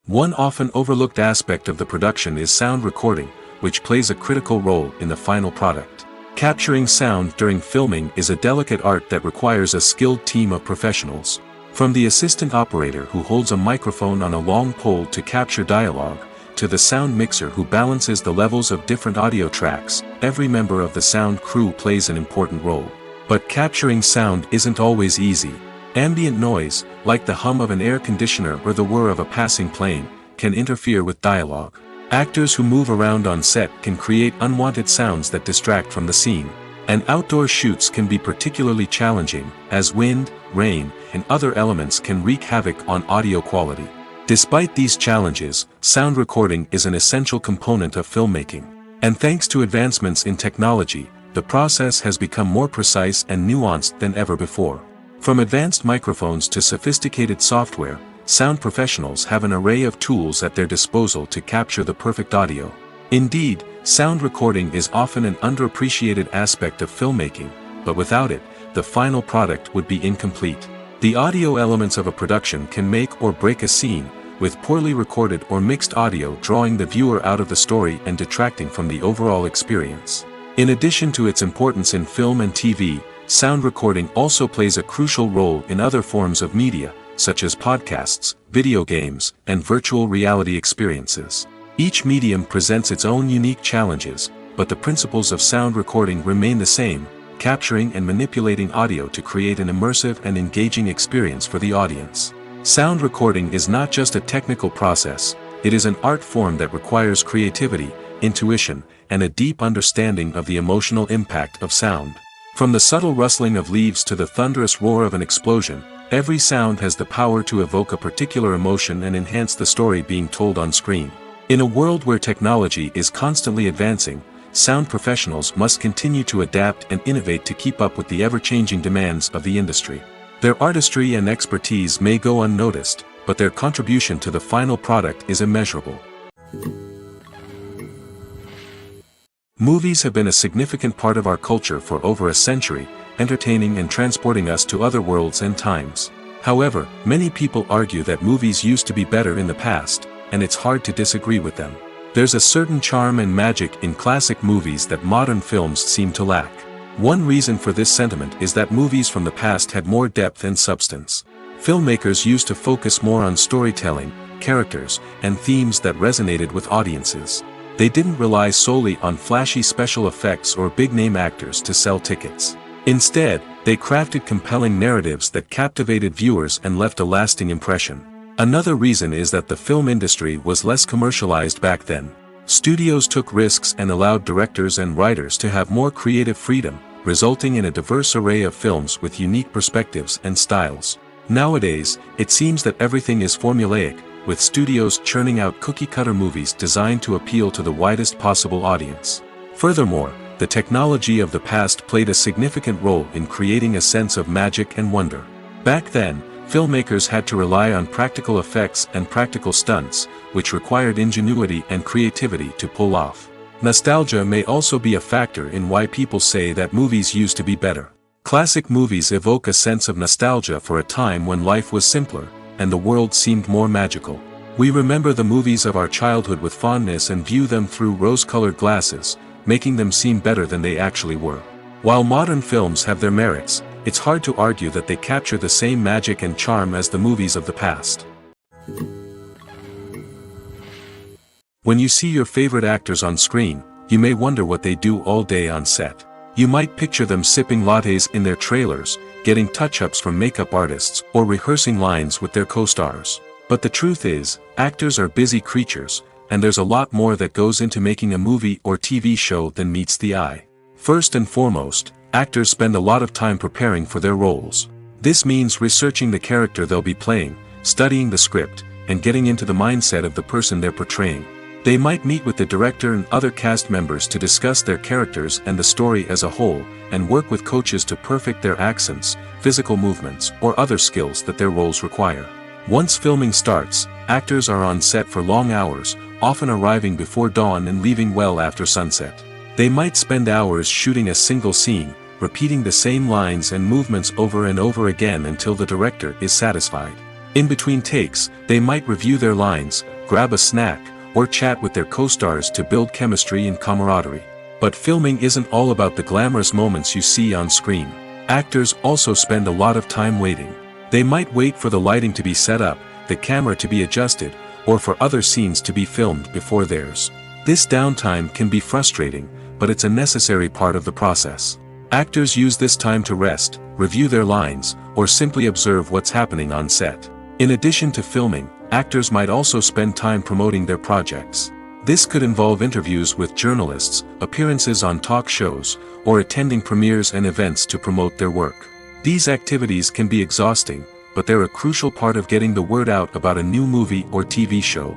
One often overlooked aspect of the production is sound recording, which plays a critical role in the final product. Capturing sound during filming is a delicate art that requires a skilled team of professionals. From the assistant operator who holds a microphone on a long pole to capture dialogue, to the sound mixer who balances the levels of different audio tracks, every member of the sound crew plays an important role. But capturing sound isn't always easy. Ambient noise, like the hum of an air conditioner or the whir of a passing plane, can interfere with dialogue. Actors who move around on set can create unwanted sounds that distract from the scene. And outdoor shoots can be particularly challenging, as wind, rain, and other elements can wreak havoc on audio quality. Despite these challenges, sound recording is an essential component of filmmaking. And thanks to advancements in technology, the process has become more precise and nuanced than ever before. From advanced microphones to sophisticated software, sound professionals have an array of tools at their disposal to capture the perfect audio. Indeed, sound recording is often an underappreciated aspect of filmmaking, but without it, the final product would be incomplete. The audio elements of a production can make or break a scene, with poorly recorded or mixed audio drawing the viewer out of the story and detracting from the overall experience. In addition to its importance in film and TV, sound recording also plays a crucial role in other forms of media, such as podcasts, video games, and virtual reality experiences. Each medium presents its own unique challenges, but the principles of sound recording remain the same, capturing and manipulating audio to create an immersive and engaging experience for the audience. Sound recording is not just a technical process, it is an art form that requires creativity, intuition, and a deep understanding of the emotional impact of sound. From the subtle rustling of leaves to the thunderous roar of an explosion, every sound has the power to evoke a particular emotion and enhance the story being told on screen. In a world where technology is constantly advancing, sound professionals must continue to adapt and innovate to keep up with the ever-changing demands of the industry. Their artistry and expertise may go unnoticed, but their contribution to the final product is immeasurable. Movies have been a significant part of our culture for over a century, entertaining and transporting us to other worlds and times. However, many people argue that movies used to be better in the past, and it's hard to disagree with them. There's a certain charm and magic in classic movies that modern films seem to lack. One reason for this sentiment is that movies from the past had more depth and substance. Filmmakers used to focus more on storytelling, characters, and themes that resonated with audiences. They didn't rely solely on flashy special effects or big-name actors to sell tickets. Instead, they crafted compelling narratives that captivated viewers and left a lasting impression. Another reason is that the film industry was less commercialized back then. Studios took risks and allowed directors and writers to have more creative freedom, resulting in a diverse array of films with unique perspectives and styles. Nowadays, it seems that everything is formulaic, with studios churning out cookie-cutter movies designed to appeal to the widest possible audience. Furthermore, the technology of the past played a significant role in creating a sense of magic and wonder. Back then, filmmakers had to rely on practical effects and practical stunts, which required ingenuity and creativity to pull off. Nostalgia may also be a factor in why people say that movies used to be better. Classic movies evoke a sense of nostalgia for a time when life was simpler, and the world seemed more magical. We remember the movies of our childhood with fondness and view them through rose-colored glasses, making them seem better than they actually were. While modern films have their merits, it's hard to argue that they capture the same magic and charm as the movies of the past. When you see your favorite actors on screen, you may wonder what they do all day on set. You might picture them sipping lattes in their trailers, getting touch-ups from makeup artists, or rehearsing lines with their co-stars. But the truth is, actors are busy creatures, and there's a lot more that goes into making a movie or TV show than meets the eye. First and foremost, actors spend a lot of time preparing for their roles. This means researching the character they'll be playing, studying the script, and getting into the mindset of the person they're portraying. They might meet with the director and other cast members to discuss their characters and the story as a whole, and work with coaches to perfect their accents, physical movements, or other skills that their roles require. Once filming starts, actors are on set for long hours, often arriving before dawn and leaving well after sunset. They might spend hours shooting a single scene, repeating the same lines and movements over and over again until the director is satisfied. In between takes, they might review their lines, grab a snack, or chat with their co-stars to build chemistry and camaraderie. But filming isn't all about the glamorous moments you see on screen. Actors also spend a lot of time waiting. They might wait for the lighting to be set up, the camera to be adjusted, or for other scenes to be filmed before theirs. This downtime can be frustrating, but it's a necessary part of the process. Actors use this time to rest, review their lines, or simply observe what's happening on set. In addition to filming, actors might also spend time promoting their projects. This could involve interviews with journalists, appearances on talk shows, or attending premieres and events to promote their work. These activities can be exhausting, but they're a crucial part of getting the word out about a new movie or TV show.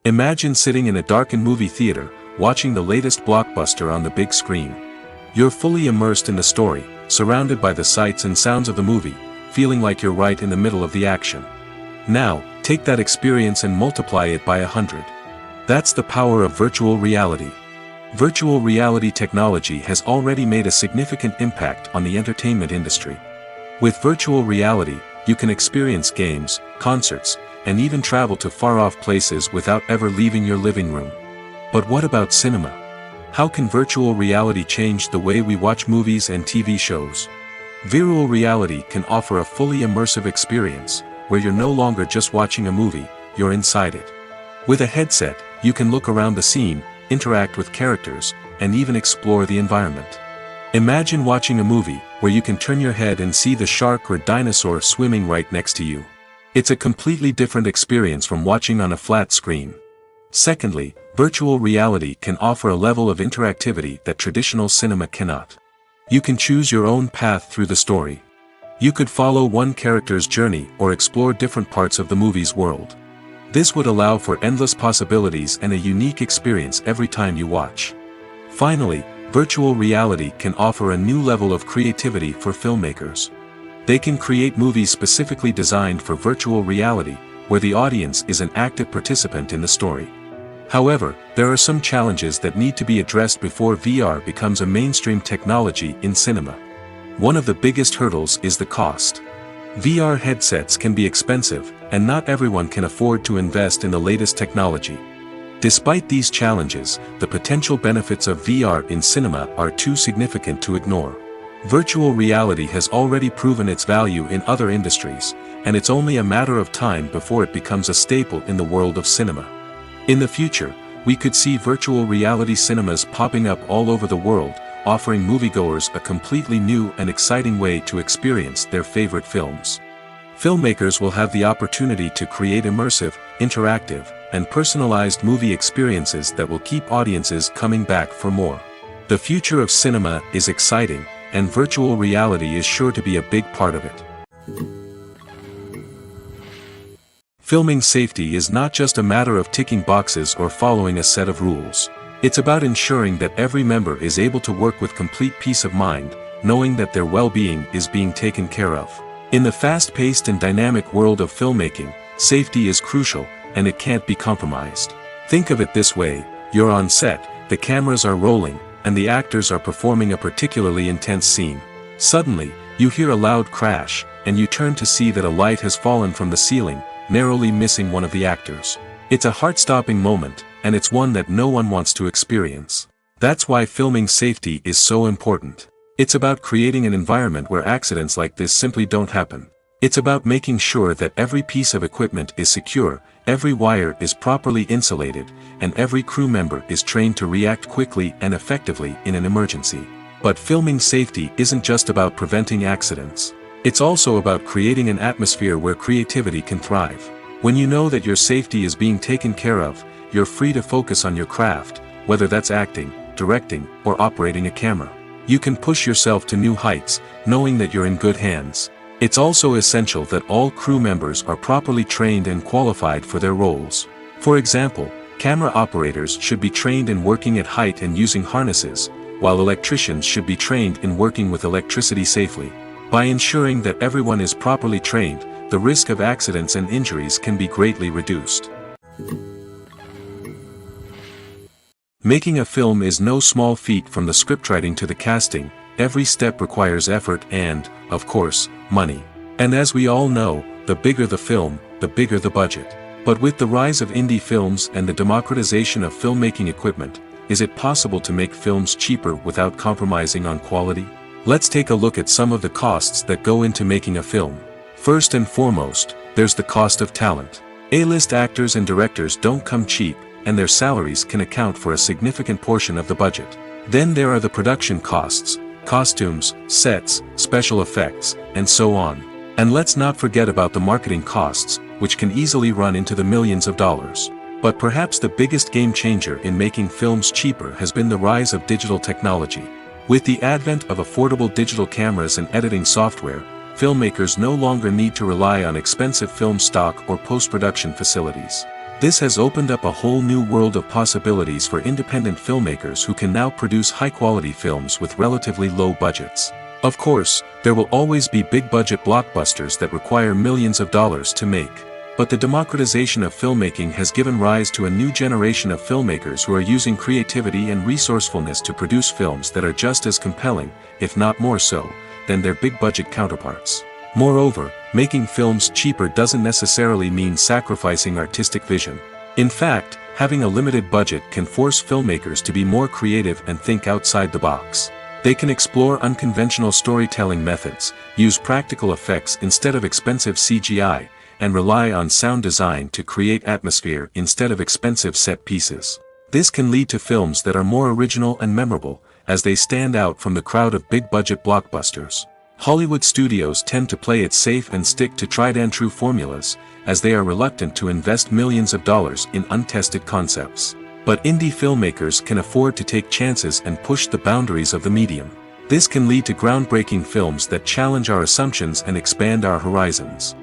Imagine sitting in a darkened movie theater, watching the latest blockbuster on the big screen. You're fully immersed in the story, surrounded by the sights and sounds of the movie, feeling like you're right in the middle of the action. Now, take that experience and multiply it by 100. That's the power of virtual reality. Virtual reality technology has already made a significant impact on the entertainment industry. With virtual reality, you can experience games, concerts, and even travel to far-off places without ever leaving your living room. But what about cinema? How can virtual reality change the way we watch movies and TV shows? Virtual reality can offer a fully immersive experience, where you're no longer just watching a movie, you're inside it. With a headset, you can look around the scene, interact with characters, and even explore the environment. Imagine watching a movie, where you can turn your head and see the shark or dinosaur swimming right next to you. It's a completely different experience from watching on a flat screen. Secondly, virtual reality can offer a level of interactivity that traditional cinema cannot. You can choose your own path through the story. You could follow one character's journey or explore different parts of the movie's world. This would allow for endless possibilities and a unique experience every time you watch. Finally, virtual reality can offer a new level of creativity for filmmakers. They can create movies specifically designed for virtual reality, where the audience is an active participant in the story. However, there are some challenges that need to be addressed before VR becomes a mainstream technology in cinema. One of the biggest hurdles is the cost. VR headsets can be expensive, and not everyone can afford to invest in the latest technology. Despite these challenges, the potential benefits of VR in cinema are too significant to ignore. Virtual reality has already proven its value in other industries, and it's only a matter of time before it becomes a staple in the world of cinema. In the future, we could see virtual reality cinemas popping up all over the world, offering moviegoers a completely new and exciting way to experience their favorite films. Filmmakers will have the opportunity to create immersive, interactive, and personalized movie experiences that will keep audiences coming back for more. The future of cinema is exciting, and virtual reality is sure to be a big part of it. Filming safety is not just a matter of ticking boxes or following a set of rules. It's about ensuring that every member is able to work with complete peace of mind, knowing that their well-being is being taken care of. In the fast-paced and dynamic world of filmmaking, safety is crucial, and it can't be compromised. Think of it this way: you're on set, the cameras are rolling, and the actors are performing a particularly intense scene. Suddenly, you hear a loud crash, and you turn to see that a light has fallen from the ceiling, narrowly missing one of the actors. It's a heart-stopping moment, and it's one that no one wants to experience. That's why filming safety is so important. It's about creating an environment where accidents like this simply don't happen. It's about making sure that every piece of equipment is secure, every wire is properly insulated, and every crew member is trained to react quickly and effectively in an emergency. But filming safety isn't just about preventing accidents. It's also about creating an atmosphere where creativity can thrive. When you know that your safety is being taken care of, you're free to focus on your craft, whether that's acting, directing, or operating a camera. You can push yourself to new heights, knowing that you're in good hands. It's also essential that all crew members are properly trained and qualified for their roles. For example, camera operators should be trained in working at height and using harnesses, while electricians should be trained in working with electricity safely. By ensuring that everyone is properly trained, the risk of accidents and injuries can be greatly reduced. Making a film is no small feat. From the scriptwriting to the casting, every step requires effort and, of course, money. And as we all know, the bigger the film, the bigger the budget. But with the rise of indie films and the democratization of filmmaking equipment, is it possible to make films cheaper without compromising on quality? Let's take a look at some of the costs that go into making a film. First and foremost, there's the cost of talent. A-list actors and directors don't come cheap, and their salaries can account for a significant portion of the budget. Then there are the production costs, costumes, sets, special effects, and so on. And let's not forget about the marketing costs, which can easily run into the millions of dollars. But perhaps the biggest game changer in making films cheaper has been the rise of digital technology. With the advent of affordable digital cameras and editing software, filmmakers no longer need to rely on expensive film stock or post-production facilities. This has opened up a whole new world of possibilities for independent filmmakers who can now produce high-quality films with relatively low budgets. Of course, there will always be big-budget blockbusters that require millions of dollars to make. But the democratization of filmmaking has given rise to a new generation of filmmakers who are using creativity and resourcefulness to produce films that are just as compelling, if not more so, than their big-budget counterparts. Moreover, making films cheaper doesn't necessarily mean sacrificing artistic vision. In fact, having a limited budget can force filmmakers to be more creative and think outside the box. They can explore unconventional storytelling methods, use practical effects instead of expensive CGI, and rely on sound design to create atmosphere instead of expensive set pieces. This can lead to films that are more original and memorable, as they stand out from the crowd of big-budget blockbusters. Hollywood studios tend to play it safe and stick to tried-and-true formulas, as they are reluctant to invest millions of dollars in untested concepts. But indie filmmakers can afford to take chances and push the boundaries of the medium. This can lead to groundbreaking films that challenge our assumptions and expand our horizons.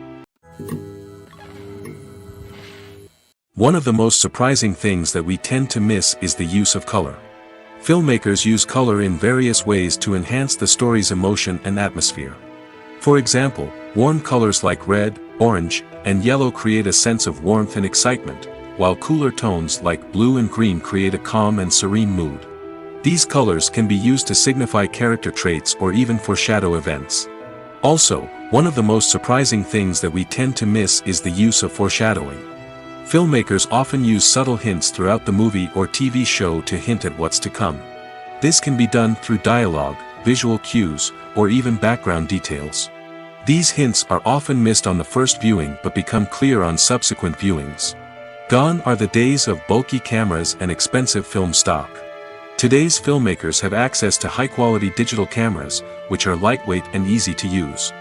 One of the most surprising things that we tend to miss is the use of color. Filmmakers use color in various ways to enhance the story's emotion and atmosphere. For example, warm colors like red, orange, and yellow create a sense of warmth and excitement, while cooler tones like blue and green create a calm and serene mood. These colors can be used to signify character traits or even foreshadow events. Also, one of the most surprising things that we tend to miss is the use of foreshadowing. Filmmakers often use subtle hints throughout the movie or TV show to hint at what's to come. This can be done through dialogue, visual cues, or even background details. These hints are often missed on the first viewing but become clear on subsequent viewings. Gone are the days of bulky cameras and expensive film stock. Today's filmmakers have access to high-quality digital cameras, which are lightweight and easy to use.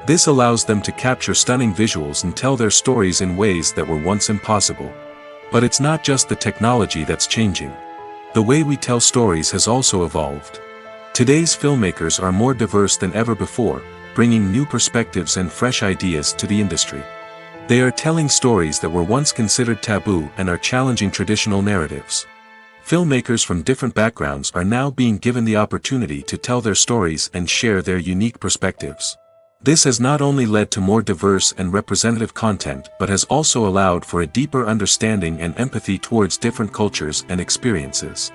This allows them to capture stunning visuals and tell their stories in ways that were once impossible. But it's not just the technology that's changing. The way we tell stories has also evolved. Today's filmmakers are more diverse than ever before, bringing new perspectives and fresh ideas to the industry. They are telling stories that were once considered taboo and are challenging traditional narratives. Filmmakers from different backgrounds are now being given the opportunity to tell their stories and share their unique perspectives. This has not only led to more diverse and representative content but has also allowed for a deeper understanding and empathy towards different cultures and experiences.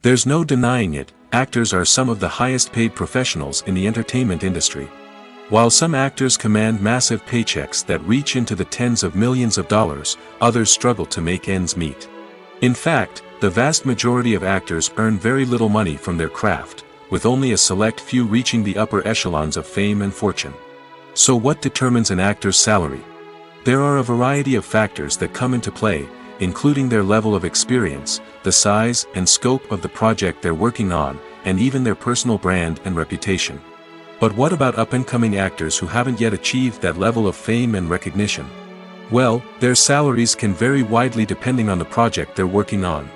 There's no denying it, actors are some of the highest paid professionals in the entertainment industry. While some actors command massive paychecks that reach into the tens of millions of dollars, others struggle to make ends meet. In fact, the vast majority of actors earn very little money from their craft, with only a select few reaching the upper echelons of fame and fortune. So what determines an actor's salary? There are a variety of factors that come into play, including their level of experience, the size and scope of the project they're working on, and even their personal brand and reputation. But what about up-and-coming actors who haven't yet achieved that level of fame and recognition? Well, their salaries can vary widely depending on the project they're working on.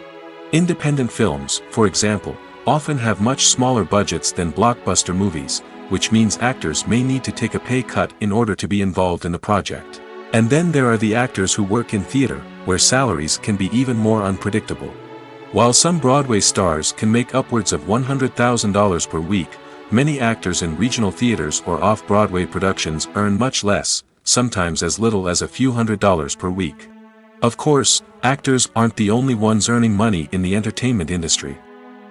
Independent films, for example, often have much smaller budgets than blockbuster movies, which means actors may need to take a pay cut in order to be involved in the project. And then there are the actors who work in theater, where salaries can be even more unpredictable. While some Broadway stars can make upwards of $100,000 per week, many actors in regional theaters or off-Broadway productions earn much less, sometimes as little as a few $100s per week. Of course, actors aren't the only ones earning money in the entertainment industry.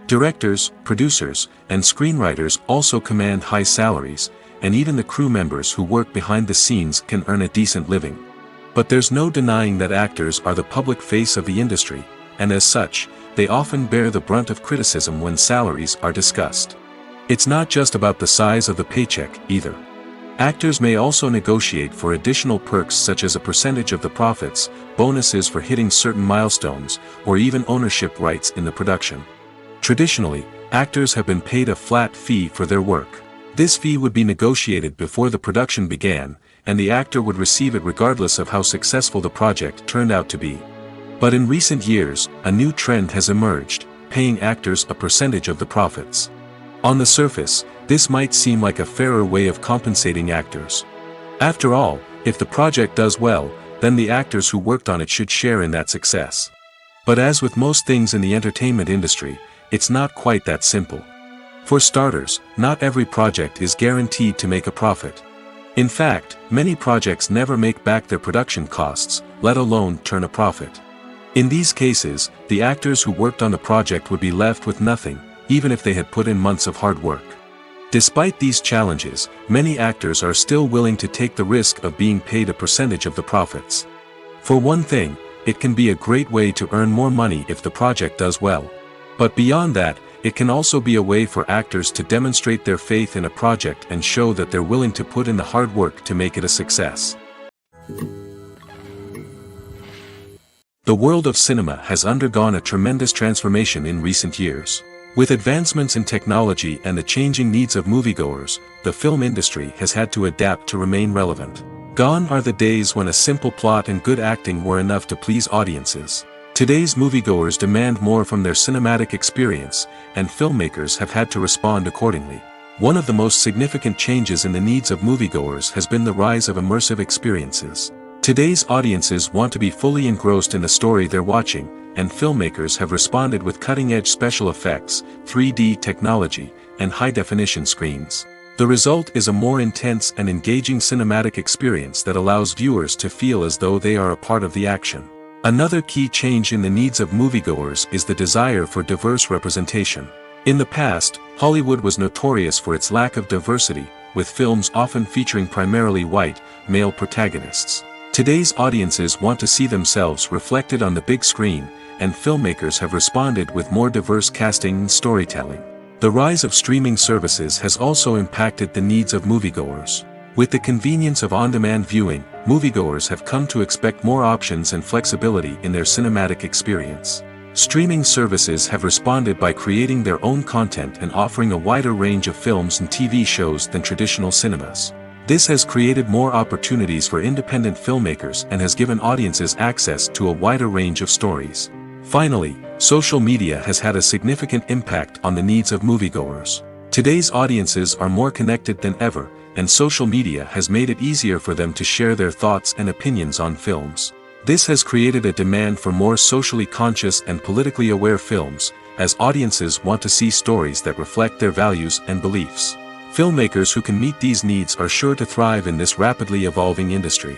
Directors, producers, and screenwriters also command high salaries, and even the crew members who work behind the scenes can earn a decent living. But there's no denying that actors are the public face of the industry, and as such, they often bear the brunt of criticism when salaries are discussed. It's not just about the size of the paycheck, either. Actors may also negotiate for additional perks such as a percentage of the profits, bonuses for hitting certain milestones, or even ownership rights in the production. Traditionally, actors have been paid a flat fee for their work. This fee would be negotiated before the production began, and the actor would receive it regardless of how successful the project turned out to be. But in recent years, a new trend has emerged, paying actors a percentage of the profits. On the surface, this might seem like a fairer way of compensating actors. After all, if the project does well, then the actors who worked on it should share in that success. But as with most things in the entertainment industry, it's not quite that simple. For starters, not every project is guaranteed to make a profit. In fact, many projects never make back their production costs, let alone turn a profit. In these cases, the actors who worked on the project would be left with nothing, even if they had put in months of hard work. Despite these challenges, many actors are still willing to take the risk of being paid a percentage of the profits. For one thing, it can be a great way to earn more money if the project does well. But beyond that, it can also be a way for actors to demonstrate their faith in a project and show that they're willing to put in the hard work to make it a success. The world of cinema has undergone a tremendous transformation in recent years. With advancements in technology and the changing needs of moviegoers, the film industry has had to adapt to remain relevant. Gone are the days when a simple plot and good acting were enough to please audiences. Today's moviegoers demand more from their cinematic experience, and filmmakers have had to respond accordingly. One of the most significant changes in the needs of moviegoers has been the rise of immersive experiences. Today's audiences want to be fully engrossed in the story they're watching, and filmmakers have responded with cutting-edge special effects, 3D technology, and high-definition screens. The result is a more intense and engaging cinematic experience that allows viewers to feel as though they are a part of the action. Another key change in the needs of moviegoers is the desire for diverse representation. In the past, Hollywood was notorious for its lack of diversity, with films often featuring primarily white, male protagonists. Today's audiences want to see themselves reflected on the big screen, and filmmakers have responded with more diverse casting and storytelling. The rise of streaming services has also impacted the needs of moviegoers. With the convenience of on-demand viewing, moviegoers have come to expect more options and flexibility in their cinematic experience. Streaming services have responded by creating their own content and offering a wider range of films and TV shows than traditional cinemas. This has created more opportunities for independent filmmakers and has given audiences access to a wider range of stories. Finally, social media has had a significant impact on the needs of moviegoers. Today's audiences are more connected than ever, and social media has made it easier for them to share their thoughts and opinions on films. This has created a demand for more socially conscious and politically aware films, as audiences want to see stories that reflect their values and beliefs. Filmmakers who can meet these needs are sure to thrive in this rapidly evolving industry.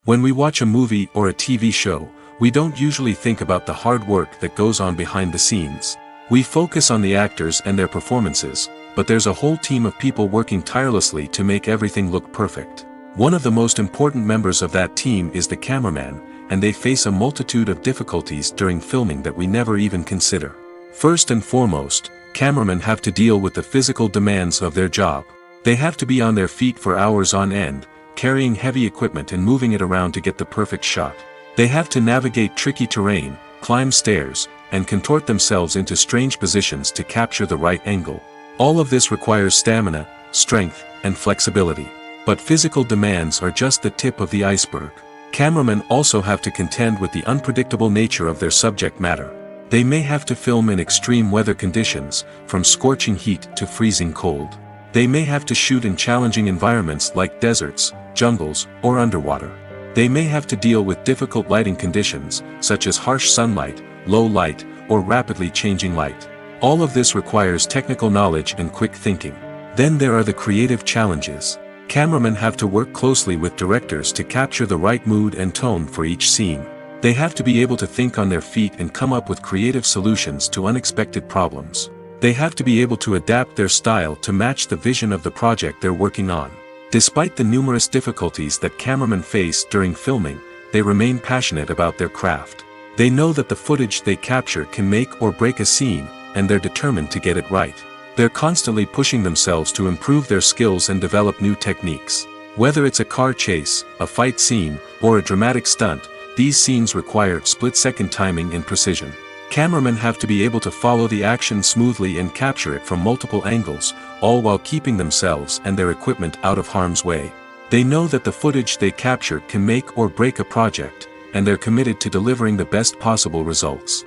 When we watch a movie or a TV show, we don't usually think about the hard work that goes on behind the scenes. We focus on the actors and their performances, but there's a whole team of people working tirelessly to make everything look perfect. One of the most important members of that team is the cameraman, and they face a multitude of difficulties during filming that we never even consider. First and foremost, cameramen have to deal with the physical demands of their job. They have to be on their feet for hours on end, carrying heavy equipment and moving it around to get the perfect shot. They have to navigate tricky terrain, climb stairs, and contort themselves into strange positions to capture the right angle. All of this requires stamina, strength, and flexibility. But physical demands are just the tip of the iceberg. Cameramen also have to contend with the unpredictable nature of their subject matter. They may have to film in extreme weather conditions, from scorching heat to freezing cold. They may have to shoot in challenging environments like deserts, jungles, or underwater. They may have to deal with difficult lighting conditions, such as harsh sunlight, low light, or rapidly changing light. All of this requires technical knowledge and quick thinking. Then there are the creative challenges. Cameramen have to work closely with directors to capture the right mood and tone for each scene. They have to be able to think on their feet and come up with creative solutions to unexpected problems. They have to be able to adapt their style to match the vision of the project they're working on. Despite the numerous difficulties that cameramen face during filming, they remain passionate about their craft. They know that the footage they capture can make or break a scene, and they're determined to get it right. They're constantly pushing themselves to improve their skills and develop new techniques. Whether it's a car chase, a fight scene, or a dramatic stunt, these scenes require split-second timing and precision. Cameramen have to be able to follow the action smoothly and capture it from multiple angles, all while keeping themselves and their equipment out of harm's way. They know that the footage they capture can make or break a project, and they're committed to delivering the best possible results.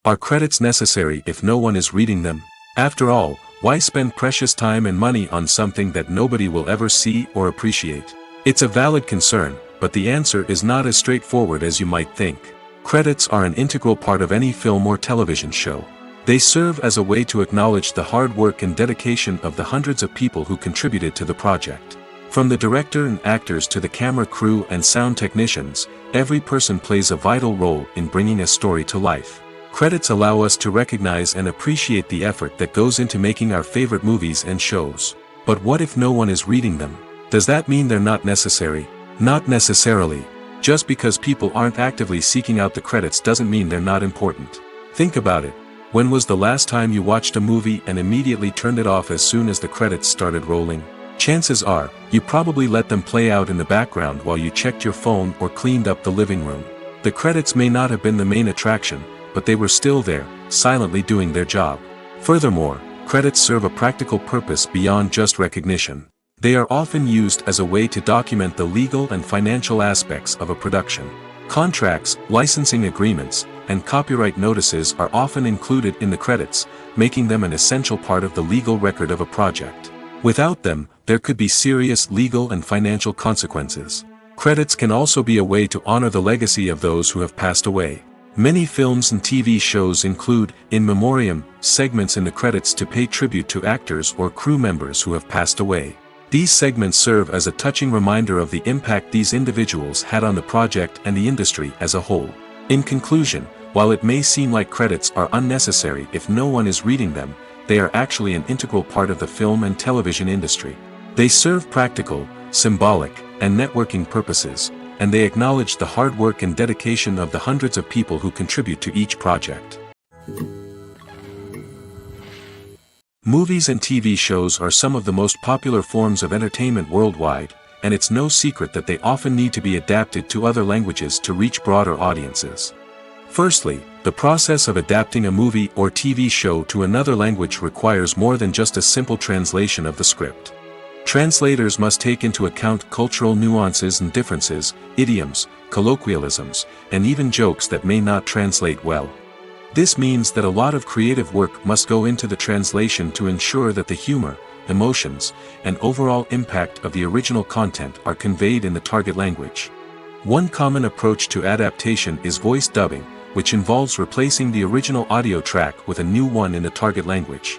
Are credits necessary if no one is reading them? After all, why spend precious time and money on something that nobody will ever see or appreciate? It's a valid concern, but the answer is not as straightforward as you might think. Credits are an integral part of any film or television show. They serve as a way to acknowledge the hard work and dedication of the hundreds of people who contributed to the project. From the director and actors to the camera crew and sound technicians, every person plays a vital role in bringing a story to life. Credits allow us to recognize and appreciate the effort that goes into making our favorite movies and shows. But what if no one is reading them? Does that mean they're not necessary? Not necessarily. Just because people aren't actively seeking out the credits doesn't mean they're not important. Think about it. When was the last time you watched a movie and immediately turned it off as soon as the credits started rolling? Chances are, you probably let them play out in the background while you checked your phone or cleaned up the living room. The credits may not have been the main attraction, but they were still there, silently doing their job. Furthermore, credits serve a practical purpose beyond just recognition. They are often used as a way to document the legal and financial aspects of a production. Contracts, licensing agreements, and copyright notices are often included in the credits, making them an essential part of the legal record of a project. Without them, there could be serious legal and financial consequences. Credits can also be a way to honor the legacy of those who have passed away. Many films and TV shows include, in memoriam, segments in the credits to pay tribute to actors or crew members who have passed away. These segments serve as a touching reminder of the impact these individuals had on the project and the industry as a whole. In conclusion, while it may seem like credits are unnecessary if no one is reading them, they are actually an integral part of the film and television industry. They serve practical, symbolic, and networking purposes, and they acknowledge the hard work and dedication of the hundreds of people who contribute to each project. Movies and TV shows are some of the most popular forms of entertainment worldwide, and it's no secret that they often need to be adapted to other languages to reach broader audiences. Firstly, the process of adapting a movie or TV show to another language requires more than just a simple translation of the script. Translators must take into account cultural nuances and differences, idioms, colloquialisms, and even jokes that may not translate well. This means that a lot of creative work must go into the translation to ensure that the humor, emotions, and overall impact of the original content are conveyed in the target language. One common approach to adaptation is voice dubbing, which involves replacing the original audio track with a new one in the target language.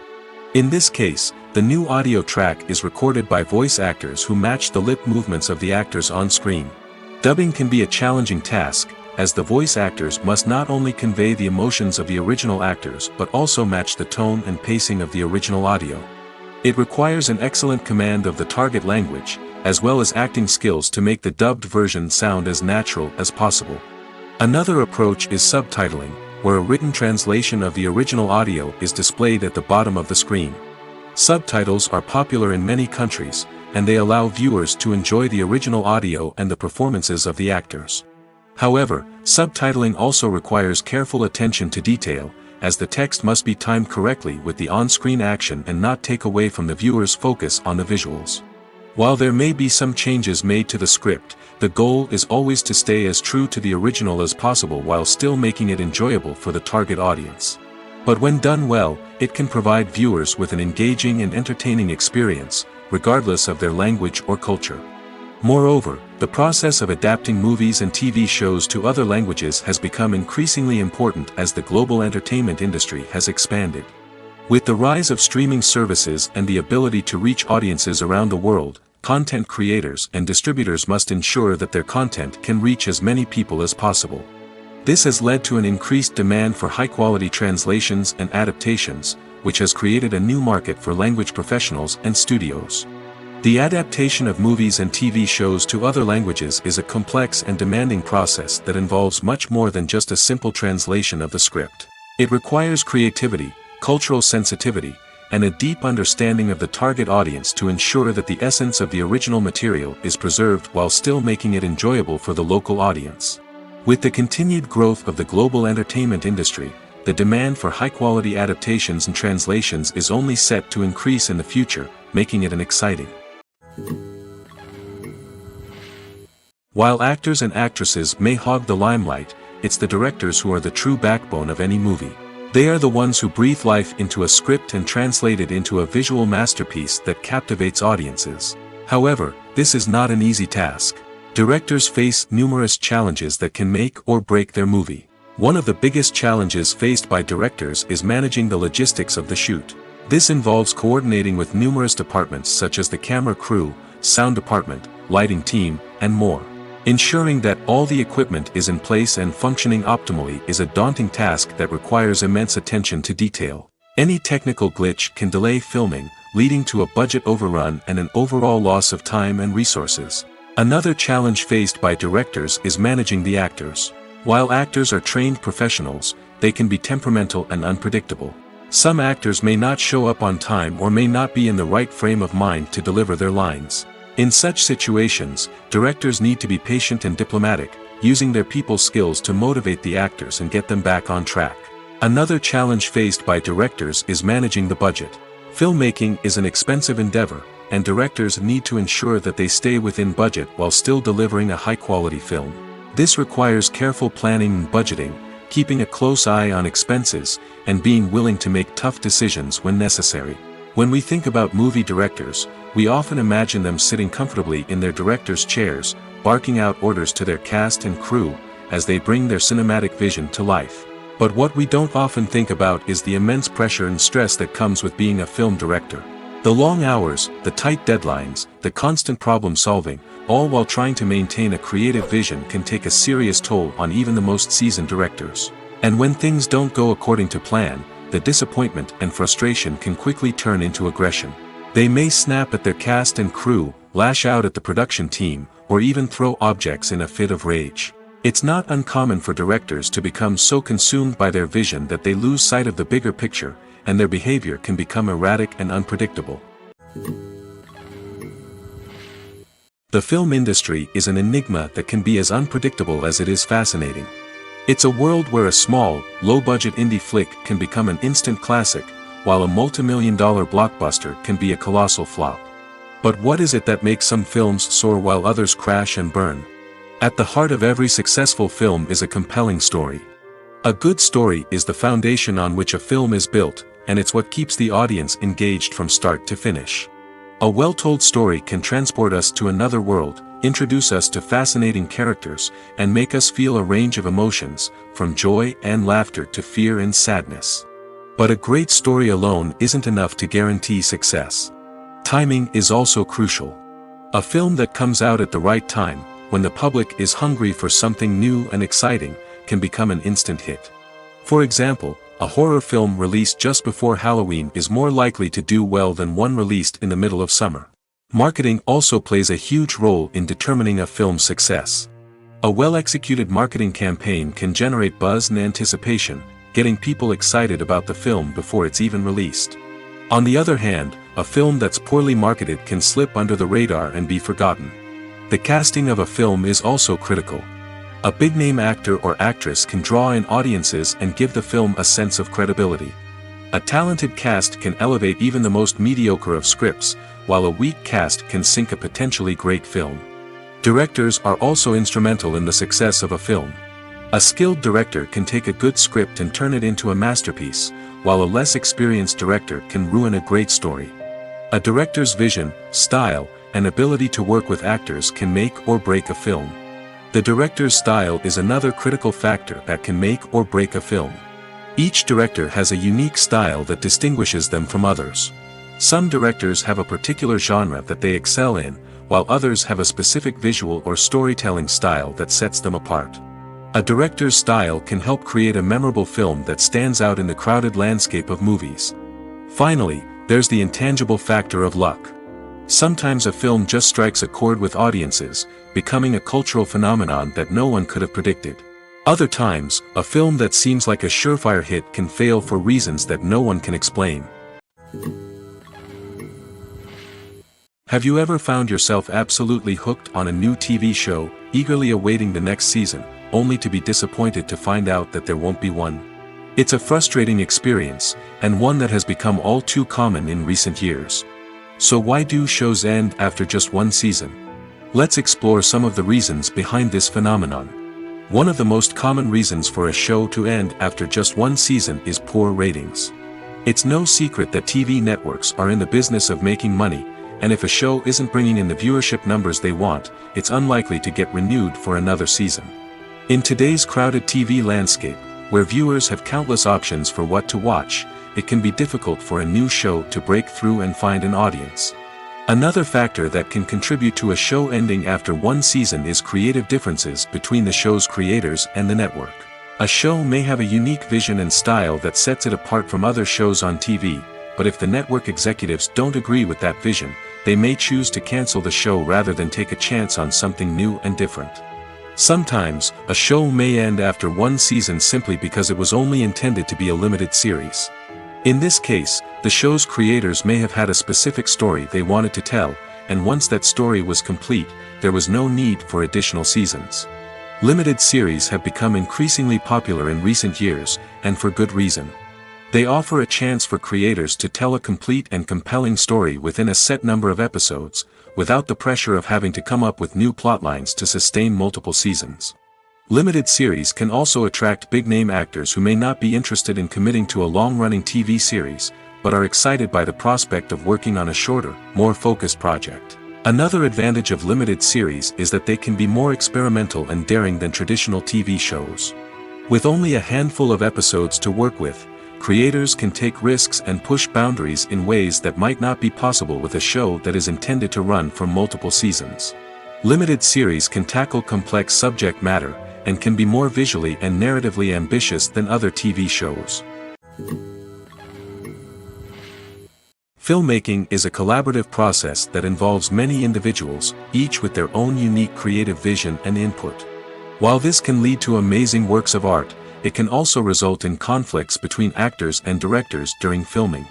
In this case, the new audio track is recorded by voice actors who match the lip movements of the actors on screen. Dubbing can be a challenging task, as the voice actors must not only convey the emotions of the original actors but also match the tone and pacing of the original audio. It requires an excellent command of the target language, as well as acting skills to make the dubbed version sound as natural as possible. Another approach is subtitling, where a written translation of the original audio is displayed at the bottom of the screen. Subtitles are popular in many countries, and they allow viewers to enjoy the original audio and the performances of the actors. However, subtitling also requires careful attention to detail, as the text must be timed correctly with the on-screen action and not take away from the viewer's focus on the visuals. While there may be some changes made to the script, the goal is always to stay as true to the original as possible while still making it enjoyable for the target audience. But when done well, it can provide viewers with an engaging and entertaining experience, regardless of their language or culture. Moreover, the process of adapting movies and TV shows to other languages has become increasingly important as the global entertainment industry has expanded. With the rise of streaming services and the ability to reach audiences around the world, content creators and distributors must ensure that their content can reach as many people as possible. This has led to an increased demand for high-quality translations and adaptations, which has created a new market for language professionals and studios. The adaptation of movies and TV shows to other languages is a complex and demanding process that involves much more than just a simple translation of the script. It requires creativity, cultural sensitivity, and a deep understanding of the target audience to ensure that the essence of the original material is preserved while still making it enjoyable for the local audience. With the continued growth of the global entertainment industry, the demand for high-quality adaptations and translations is only set to increase in the future, making it an exciting. While actors and actresses may hog the limelight, it's the directors who are the true backbone of any movie. They are the ones who breathe life into a script and translate it into a visual masterpiece that captivates audiences. However, this is not an easy task. Directors face numerous challenges that can make or break their movie. One of the biggest challenges faced by directors is managing the logistics of the shoot. This involves coordinating with numerous departments such as the camera crew, sound department, lighting team, and more. Ensuring that all the equipment is in place and functioning optimally is a daunting task that requires immense attention to detail. Any technical glitch can delay filming, leading to a budget overrun and an overall loss of time and resources. Another challenge faced by directors is managing the actors. While actors are trained professionals, they can be temperamental and unpredictable. Some actors may not show up on time or may not be in the right frame of mind to deliver their lines. In such situations, directors need to be patient and diplomatic, using their people skills to motivate the actors and get them back on track. Another challenge faced by directors is managing the budget. Filmmaking is an expensive endeavor, and directors need to ensure that they stay within budget while still delivering a high-quality film. This requires careful planning and budgeting, keeping a close eye on expenses, and being willing to make tough decisions when necessary. When we think about movie directors, we often imagine them sitting comfortably in their director's chairs, barking out orders to their cast and crew, as they bring their cinematic vision to life. But what we don't often think about is the immense pressure and stress that comes with being a film director. The long hours, the tight deadlines, the constant problem solving, all while trying to maintain a creative vision can take a serious toll on even the most seasoned directors. And when things don't go according to plan, the disappointment and frustration can quickly turn into aggression. They may snap at their cast and crew, lash out at the production team, or even throw objects in a fit of rage. It's not uncommon for directors to become so consumed by their vision that they lose sight of the bigger picture, and their behavior can become erratic and unpredictable. The film industry is an enigma that can be as unpredictable as it is fascinating. It's a world where a small, low-budget indie flick can become an instant classic, while a multi-million-dollar blockbuster can be a colossal flop. But what is it that makes some films soar while others crash and burn? At the heart of every successful film is a compelling story. A good story is the foundation on which a film is built, and it's what keeps the audience engaged from start to finish. A well-told story can transport us to another world, introduce us to fascinating characters, and make us feel a range of emotions, from joy and laughter to fear and sadness. But a great story alone isn't enough to guarantee success. Timing is also crucial. A film that comes out at the right time, when the public is hungry for something new and exciting, can become an instant hit. For example, a horror film released just before Halloween is more likely to do well than one released in the middle of summer. Marketing also plays a huge role in determining a film's success. A well-executed marketing campaign can generate buzz and anticipation, getting people excited about the film before it's even released. On the other hand, a film that's poorly marketed can slip under the radar and be forgotten. The casting of a film is also critical. A big-name actor or actress can draw in audiences and give the film a sense of credibility. A talented cast can elevate even the most mediocre of scripts, while a weak cast can sink a potentially great film. Directors are also instrumental in the success of a film. A skilled director can take a good script and turn it into a masterpiece, while a less experienced director can ruin a great story. A director's vision, style, and ability to work with actors can make or break a film. The director's style is another critical factor that can make or break a film. Each director has a unique style that distinguishes them from others. Some directors have a particular genre that they excel in, while others have a specific visual or storytelling style that sets them apart. A director's style can help create a memorable film that stands out in the crowded landscape of movies. Finally, there's the intangible factor of luck. Sometimes a film just strikes a chord with audiences, becoming a cultural phenomenon that no one could have predicted. Other times, a film that seems like a surefire hit can fail for reasons that no one can explain. Have you ever found yourself absolutely hooked on a new TV show, eagerly awaiting the next season, only to be disappointed to find out that there won't be one? It's a frustrating experience, and one that has become all too common in recent years. So why do shows end after just one season? Let's explore some of the reasons behind this phenomenon. One of the most common reasons for a show to end after just one season is poor ratings. It's no secret that TV networks are in the business of making money, and if a show isn't bringing in the viewership numbers they want, it's unlikely to get renewed for another season. In today's crowded TV landscape, where viewers have countless options for what to watch, it can be difficult for a new show to break through and find an audience. Another factor that can contribute to a show ending after one season is creative differences between the show's creators and the network. A show may have a unique vision and style that sets it apart from other shows on TV, but if the network executives don't agree with that vision, they may choose to cancel the show rather than take a chance on something new and different. Sometimes, a show may end after one season simply because it was only intended to be a limited series. In this case, the show's creators may have had a specific story they wanted to tell, and once that story was complete, there was no need for additional seasons. Limited series have become increasingly popular in recent years, and for good reason. They offer a chance for creators to tell a complete and compelling story within a set number of episodes, without the pressure of having to come up with new plotlines to sustain multiple seasons. Limited series can also attract big-name actors who may not be interested in committing to a long-running TV series, but are excited by the prospect of working on a shorter, more focused project. Another advantage of limited series is that they can be more experimental and daring than traditional TV shows. With only a handful of episodes to work with, creators can take risks and push boundaries in ways that might not be possible with a show that is intended to run for multiple seasons. Limited series can tackle complex subject matter, and can be more visually and narratively ambitious than other TV shows. Filmmaking is a collaborative process that involves many individuals, each with their own unique creative vision and input. While this can lead to amazing works of art, it can also result in conflicts between actors and directors during filming.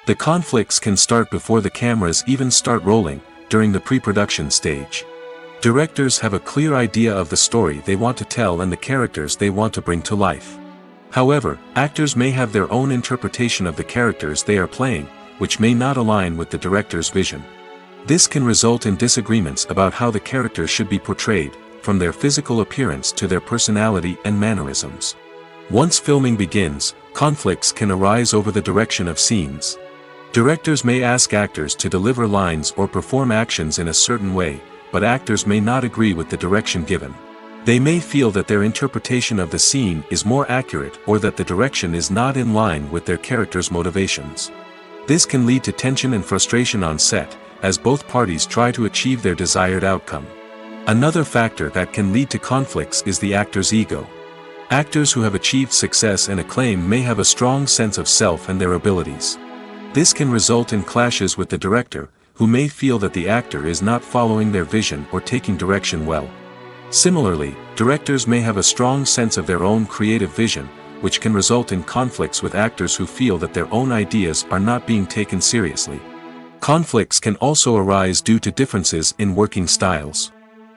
The conflicts can start before the cameras even start rolling, during the pre-production stage. Directors have a clear idea of the story they want to tell and the characters they want to bring to life. However, actors may have their own interpretation of the characters they are playing, which may not align with the director's vision. This can result in disagreements about how the characters should be portrayed, from their physical appearance to their personality and mannerisms. Once filming begins, conflicts can arise over the direction of scenes. Directors may ask actors to deliver lines or perform actions in a certain way, but actors may not agree with the direction given. They may feel that their interpretation of the scene is more accurate or that the direction is not in line with their character's motivations. This can lead to tension and frustration on set, as both parties try to achieve their desired outcome. Another factor that can lead to conflicts is the actor's ego. Actors who have achieved success and acclaim may have a strong sense of self and their abilities. This can result in clashes with the director, who may feel that the actor is not following their vision or taking direction well. Similarly, directors may have a strong sense of their own creative vision, which can result in conflicts with actors who feel that their own ideas are not being taken seriously. Conflicts can also arise due to differences in working styles.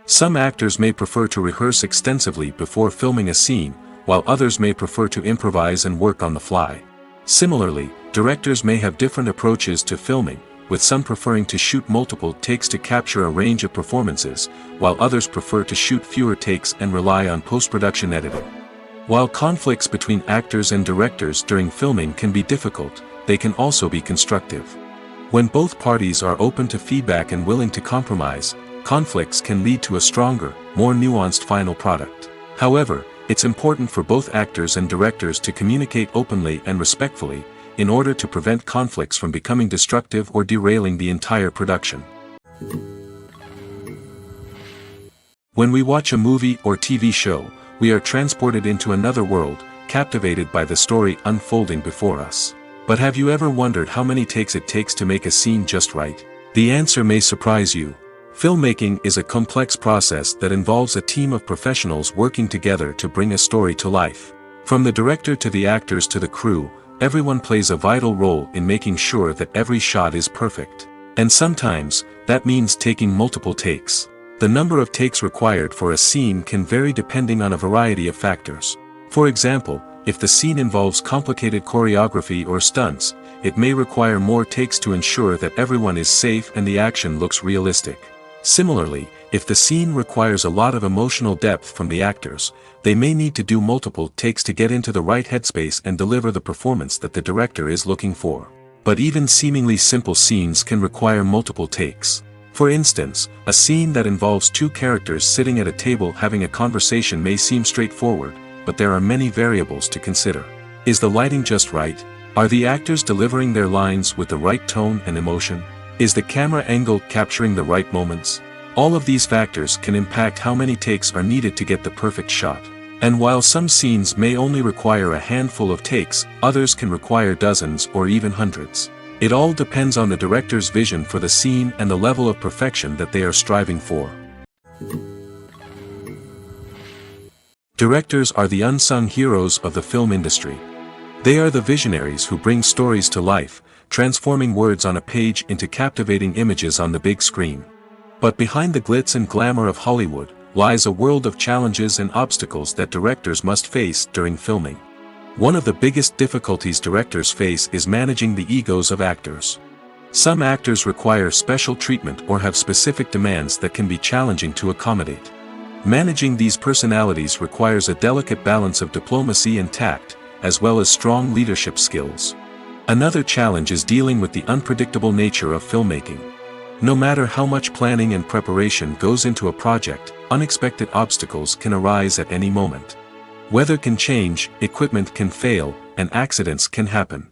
Some actors may prefer to rehearse extensively before filming a scene, while others may prefer to improvise and work on the fly. Similarly, directors may have different approaches to filming, with some preferring to shoot multiple takes to capture a range of performances, while others prefer to shoot fewer takes and rely on post-production editing. While conflicts between actors and directors during filming can be difficult, they can also be constructive. When both parties are open to feedback and willing to compromise, conflicts can lead to a stronger, more nuanced final product. However, it's important for both actors and directors to communicate openly and respectfully, in order to prevent conflicts from becoming destructive or derailing the entire production. When we watch a movie or TV show, we are transported into another world, captivated by the story unfolding before us. But have you ever wondered how many takes it takes to make a scene just right? The answer may surprise you. Filmmaking is a complex process that involves a team of professionals working together to bring a story to life. From the director to the actors to the crew, everyone plays a vital role in making sure that every shot is perfect. And sometimes, that means taking multiple takes. The number of takes required for a scene can vary depending on a variety of factors. For example, if the scene involves complicated choreography or stunts, it may require more takes to ensure that everyone is safe and the action looks realistic. Similarly, if the scene requires a lot of emotional depth from the actors, they may need to do multiple takes to get into the right headspace and deliver the performance that the director is looking for. But even seemingly simple scenes can require multiple takes. For instance, a scene that involves two characters sitting at a table having a conversation may seem straightforward, but there are many variables to consider. Is the lighting just right? Are the actors delivering their lines with the right tone and emotion? Is the camera angle capturing the right moments? All of these factors can impact how many takes are needed to get the perfect shot. And while some scenes may only require a handful of takes, others can require dozens or even hundreds. It all depends on the director's vision for the scene and the level of perfection that they are striving for. Directors are the unsung heroes of the film industry. They are the visionaries who bring stories to life, transforming words on a page into captivating images on the big screen. But behind the glitz and glamour of Hollywood, lies a world of challenges and obstacles that directors must face during filming. One of the biggest difficulties directors face is managing the egos of actors. Some actors require special treatment or have specific demands that can be challenging to accommodate. Managing these personalities requires a delicate balance of diplomacy and tact, as well as strong leadership skills. Another challenge is dealing with the unpredictable nature of filmmaking. No matter how much planning and preparation goes into a project, unexpected obstacles can arise at any moment. Weather can change, equipment can fail, and accidents can happen.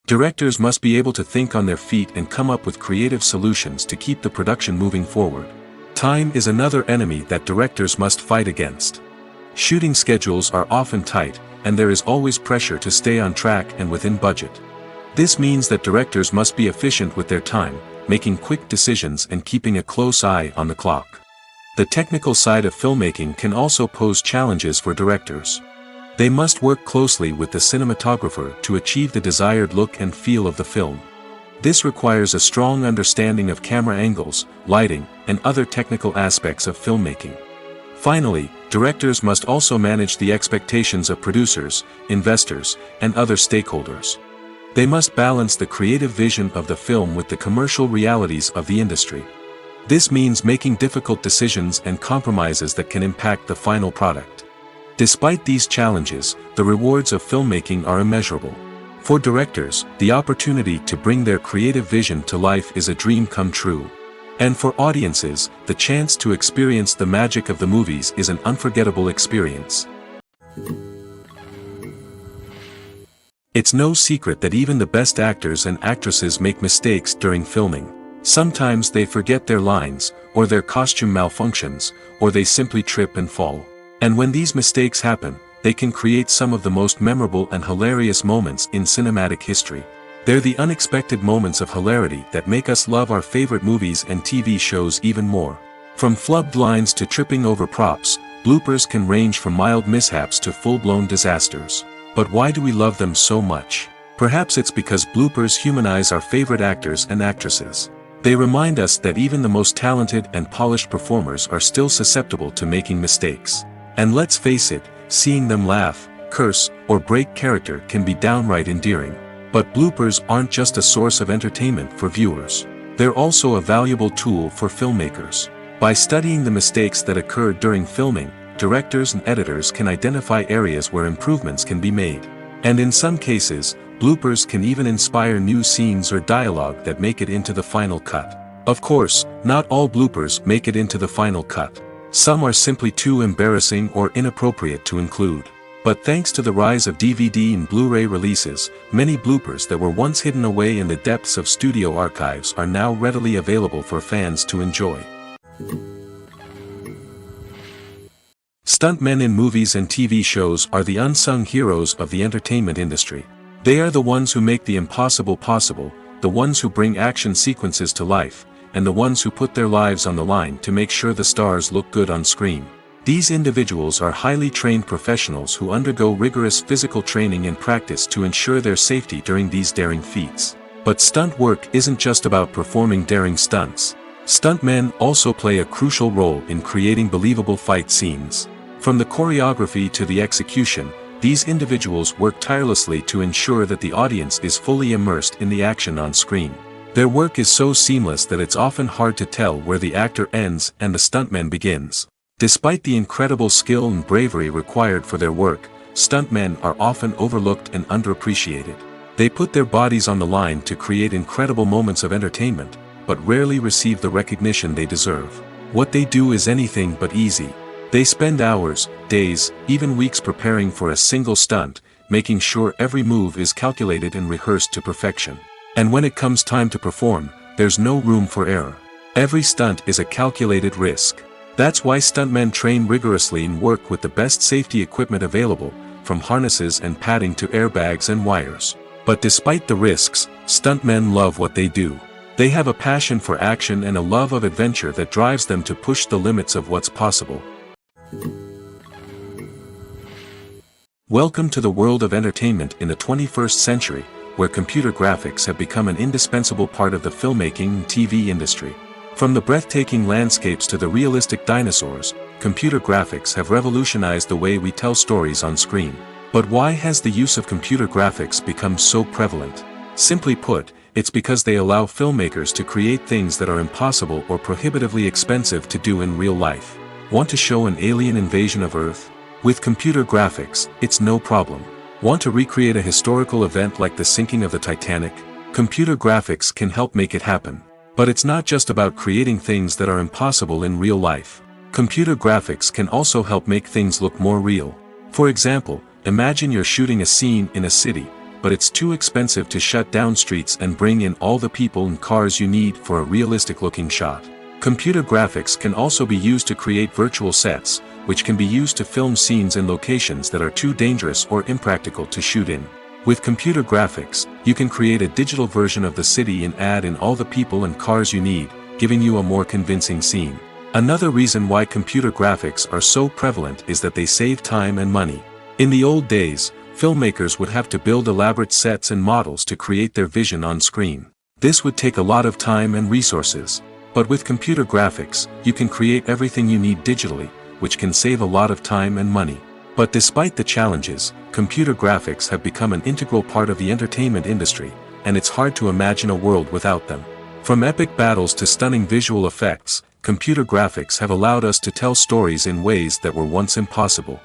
Directors must be able to think on their feet and come up with creative solutions to keep the production moving forward. Time is another enemy that directors must fight against. Shooting schedules are often tight, and there is always pressure to stay on track and within budget. This means that directors must be efficient with their time, making quick decisions and keeping a close eye on the clock. The technical side of filmmaking can also pose challenges for directors. They must work closely with the cinematographer to achieve the desired look and feel of the film. This requires a strong understanding of camera angles, lighting, and other technical aspects of filmmaking. Finally, directors must also manage the expectations of producers, investors, and other stakeholders. They must balance the creative vision of the film with the commercial realities of the industry. This means making difficult decisions and compromises that can impact the final product. Despite these challenges, the rewards of filmmaking are immeasurable. For directors, the opportunity to bring their creative vision to life is a dream come true. And for audiences, the chance to experience the magic of the movies is an unforgettable experience. It's no secret that even the best actors and actresses make mistakes during filming. Sometimes they forget their lines, or their costume malfunctions, or they simply trip and fall. And when these mistakes happen, they can create some of the most memorable and hilarious moments in cinematic history. They're the unexpected moments of hilarity that make us love our favorite movies and TV shows even more. From flubbed lines to tripping over props, bloopers can range from mild mishaps to full-blown disasters. But why do we love them so much? Perhaps it's because bloopers humanize our favorite actors and actresses. They remind us that even the most talented and polished performers are still susceptible to making mistakes. And let's face it, seeing them laugh, curse, or break character can be downright endearing. But bloopers aren't just a source of entertainment for viewers. They're also a valuable tool for filmmakers. By studying the mistakes that occur during filming, directors and editors can identify areas where improvements can be made. And in some cases, bloopers can even inspire new scenes or dialogue that make it into the final cut. Of course, not all bloopers make it into the final cut. Some are simply too embarrassing or inappropriate to include. But thanks to the rise of DVD and Blu-ray releases, many bloopers that were once hidden away in the depths of studio archives are now readily available for fans to enjoy. Stuntmen in movies and TV shows are the unsung heroes of the entertainment industry. They are the ones who make the impossible possible, the ones who bring action sequences to life, and the ones who put their lives on the line to make sure the stars look good on screen. These individuals are highly trained professionals who undergo rigorous physical training and practice to ensure their safety during these daring feats. But stunt work isn't just about performing daring stunts. Stuntmen also play a crucial role in creating believable fight scenes. From the choreography to the execution, these individuals work tirelessly to ensure that the audience is fully immersed in the action on screen. Their work is so seamless that it's often hard to tell where the actor ends and the stuntman begins. Despite the incredible skill and bravery required for their work, stuntmen are often overlooked and underappreciated. They put their bodies on the line to create incredible moments of entertainment, but rarely receive the recognition they deserve. What they do is anything but easy. They spend hours, days, even weeks preparing for a single stunt, making sure every move is calculated and rehearsed to perfection. And when it comes time to perform, there's no room for error. Every stunt is a calculated risk. That's why stuntmen train rigorously and work with the best safety equipment available, from harnesses and padding to airbags and wires. But despite the risks, stuntmen love what they do. They have a passion for action and a love of adventure that drives them to push the limits of what's possible. Welcome to the world of entertainment in the 21st century, where computer graphics have become an indispensable part of the filmmaking and TV industry. From the breathtaking landscapes to the realistic dinosaurs, computer graphics have revolutionized the way we tell stories on screen. But why has the use of computer graphics become so prevalent? Simply put, it's because they allow filmmakers to create things that are impossible or prohibitively expensive to do in real life. Want to show an alien invasion of Earth? With computer graphics, it's no problem. Want to recreate a historical event like the sinking of the Titanic? Computer graphics can help make it happen. But it's not just about creating things that are impossible in real life. Computer graphics can also help make things look more real. For example, imagine you're shooting a scene in a city, but it's too expensive to shut down streets and bring in all the people and cars you need for a realistic-looking shot. Computer graphics can also be used to create virtual sets, which can be used to film scenes in locations that are too dangerous or impractical to shoot in. With computer graphics, you can create a digital version of the city and add in all the people and cars you need, giving you a more convincing scene. Another reason why computer graphics are so prevalent is that they save time and money. In the old days, filmmakers would have to build elaborate sets and models to create their vision on screen. This would take a lot of time and resources. But with computer graphics, you can create everything you need digitally, which can save a lot of time and money. But despite the challenges, computer graphics have become an integral part of the entertainment industry, and it's hard to imagine a world without them. From epic battles to stunning visual effects, computer graphics have allowed us to tell stories in ways that were once impossible.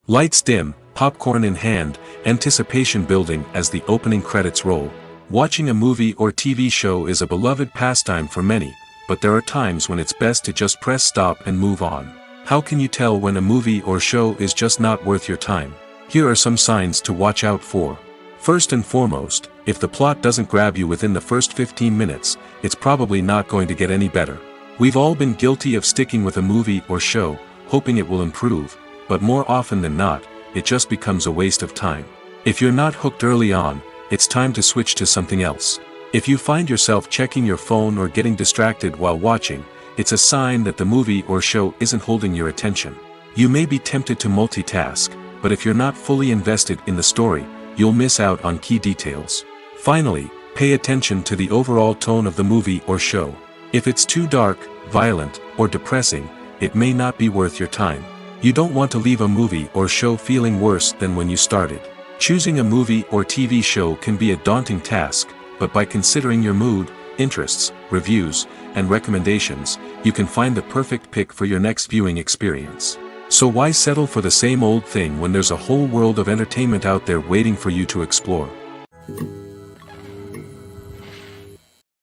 Lights dim, popcorn in hand, anticipation building as the opening credits roll. Watching a movie or TV show is a beloved pastime for many, but there are times when it's best to just press stop and move on. How can you tell when a movie or show is just not worth your time? Here are some signs to watch out for. First and foremost, if the plot doesn't grab you within the first 15 minutes, it's probably not going to get any better. We've all been guilty of sticking with a movie or show, hoping it will improve, but more often than not, it just becomes a waste of time. If you're not hooked early on, it's time to switch to something else. If you find yourself checking your phone or getting distracted while watching, it's a sign that the movie or show isn't holding your attention. You may be tempted to multitask, but if you're not fully invested in the story, you'll miss out on key details. Finally, pay attention to the overall tone of the movie or show. If it's too dark, violent, or depressing, it may not be worth your time. You don't want to leave a movie or show feeling worse than when you started. Choosing a movie or TV show can be a daunting task, but by considering your mood, interests, reviews, and recommendations, you can find the perfect pick for your next viewing experience. So why settle for the same old thing when there's a whole world of entertainment out there waiting for you to explore?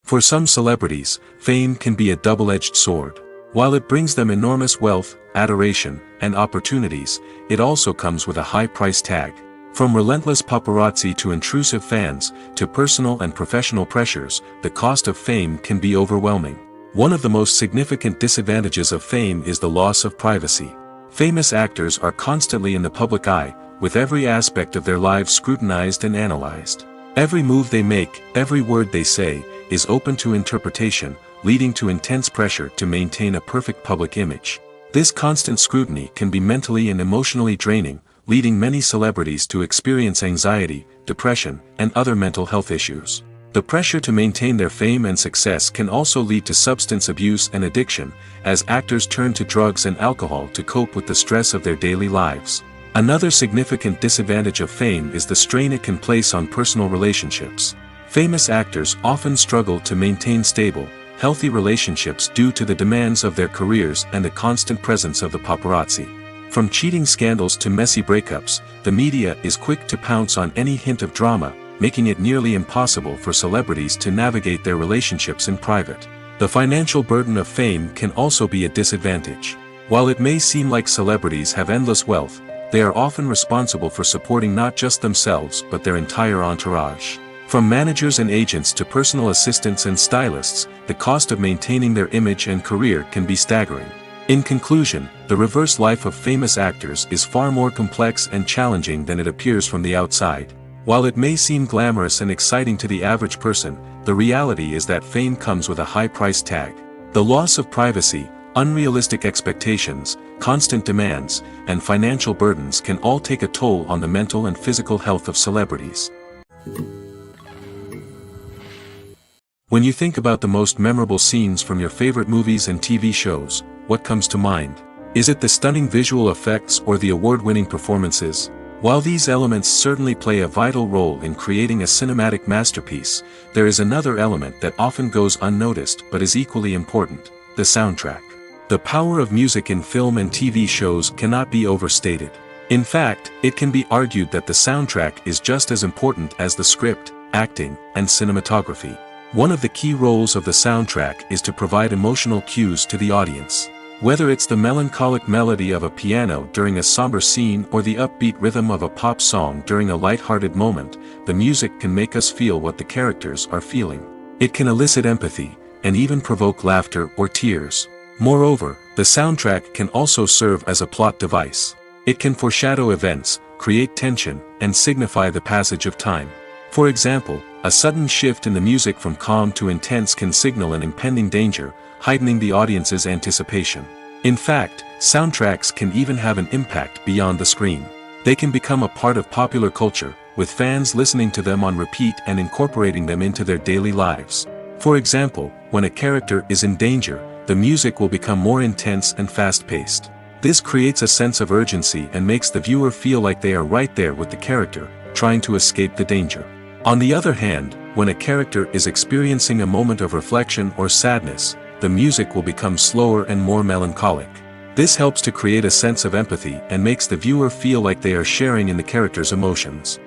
For some celebrities, fame can be a double-edged sword. While it brings them enormous wealth, adoration, and opportunities, it also comes with a high price tag. From relentless paparazzi to intrusive fans, to personal and professional pressures, the cost of fame can be overwhelming. One of the most significant disadvantages of fame is the loss of privacy. Famous actors are constantly in the public eye, with every aspect of their lives scrutinized and analyzed. Every move they make, every word they say, is open to interpretation, leading to intense pressure to maintain a perfect public image. This constant scrutiny can be mentally and emotionally draining, leading many celebrities to experience anxiety, depression, and other mental health issues. The pressure to maintain their fame and success can also lead to substance abuse and addiction, as actors turn to drugs and alcohol to cope with the stress of their daily lives. Another significant disadvantage of fame is the strain it can place on personal relationships. Famous actors often struggle to maintain stable, healthy relationships due to the demands of their careers and the constant presence of the paparazzi. From cheating scandals to messy breakups, the media is quick to pounce on any hint of drama, making it nearly impossible for celebrities to navigate their relationships in private. The financial burden of fame can also be a disadvantage. While it may seem like celebrities have endless wealth, they are often responsible for supporting not just themselves but their entire entourage. From managers and agents to personal assistants and stylists, the cost of maintaining their image and career can be staggering. In conclusion, the reverse life of famous actors is far more complex and challenging than it appears from the outside. While it may seem glamorous and exciting to the average person, the reality is that fame comes with a high price tag. The loss of privacy, unrealistic expectations, constant demands, and financial burdens can all take a toll on the mental and physical health of celebrities. When you think about the most memorable scenes from your favorite movies and TV shows, what comes to mind? Is it the stunning visual effects or the award-winning performances? While these elements certainly play a vital role in creating a cinematic masterpiece, there is another element that often goes unnoticed but is equally important: the soundtrack. The power of music in film and TV shows cannot be overstated. In fact, it can be argued that the soundtrack is just as important as the script, acting, and cinematography. One of the key roles of the soundtrack is to provide emotional cues to the audience. Whether it's the melancholic melody of a piano during a somber scene or the upbeat rhythm of a pop song during a lighthearted moment, the music can make us feel what the characters are feeling. It can elicit empathy, and even provoke laughter or tears. Moreover, the soundtrack can also serve as a plot device. It can foreshadow events, create tension, and signify the passage of time. For example, a sudden shift in the music from calm to intense can signal an impending danger, heightening the audience's anticipation. In fact, Soundtracks can even have an impact beyond the screen. They can become a part of popular culture, with fans listening to them on repeat and incorporating them into their daily lives. For example, when a character is in danger, the music will become more intense and fast-paced. This creates a sense of urgency and makes the viewer feel like they are right there with the character, trying to escape the danger. On the other hand, when a character is experiencing a moment of reflection or sadness, the music will become slower and more melancholic. This helps to create a sense of empathy and makes the viewer feel like they are sharing in the character's emotions.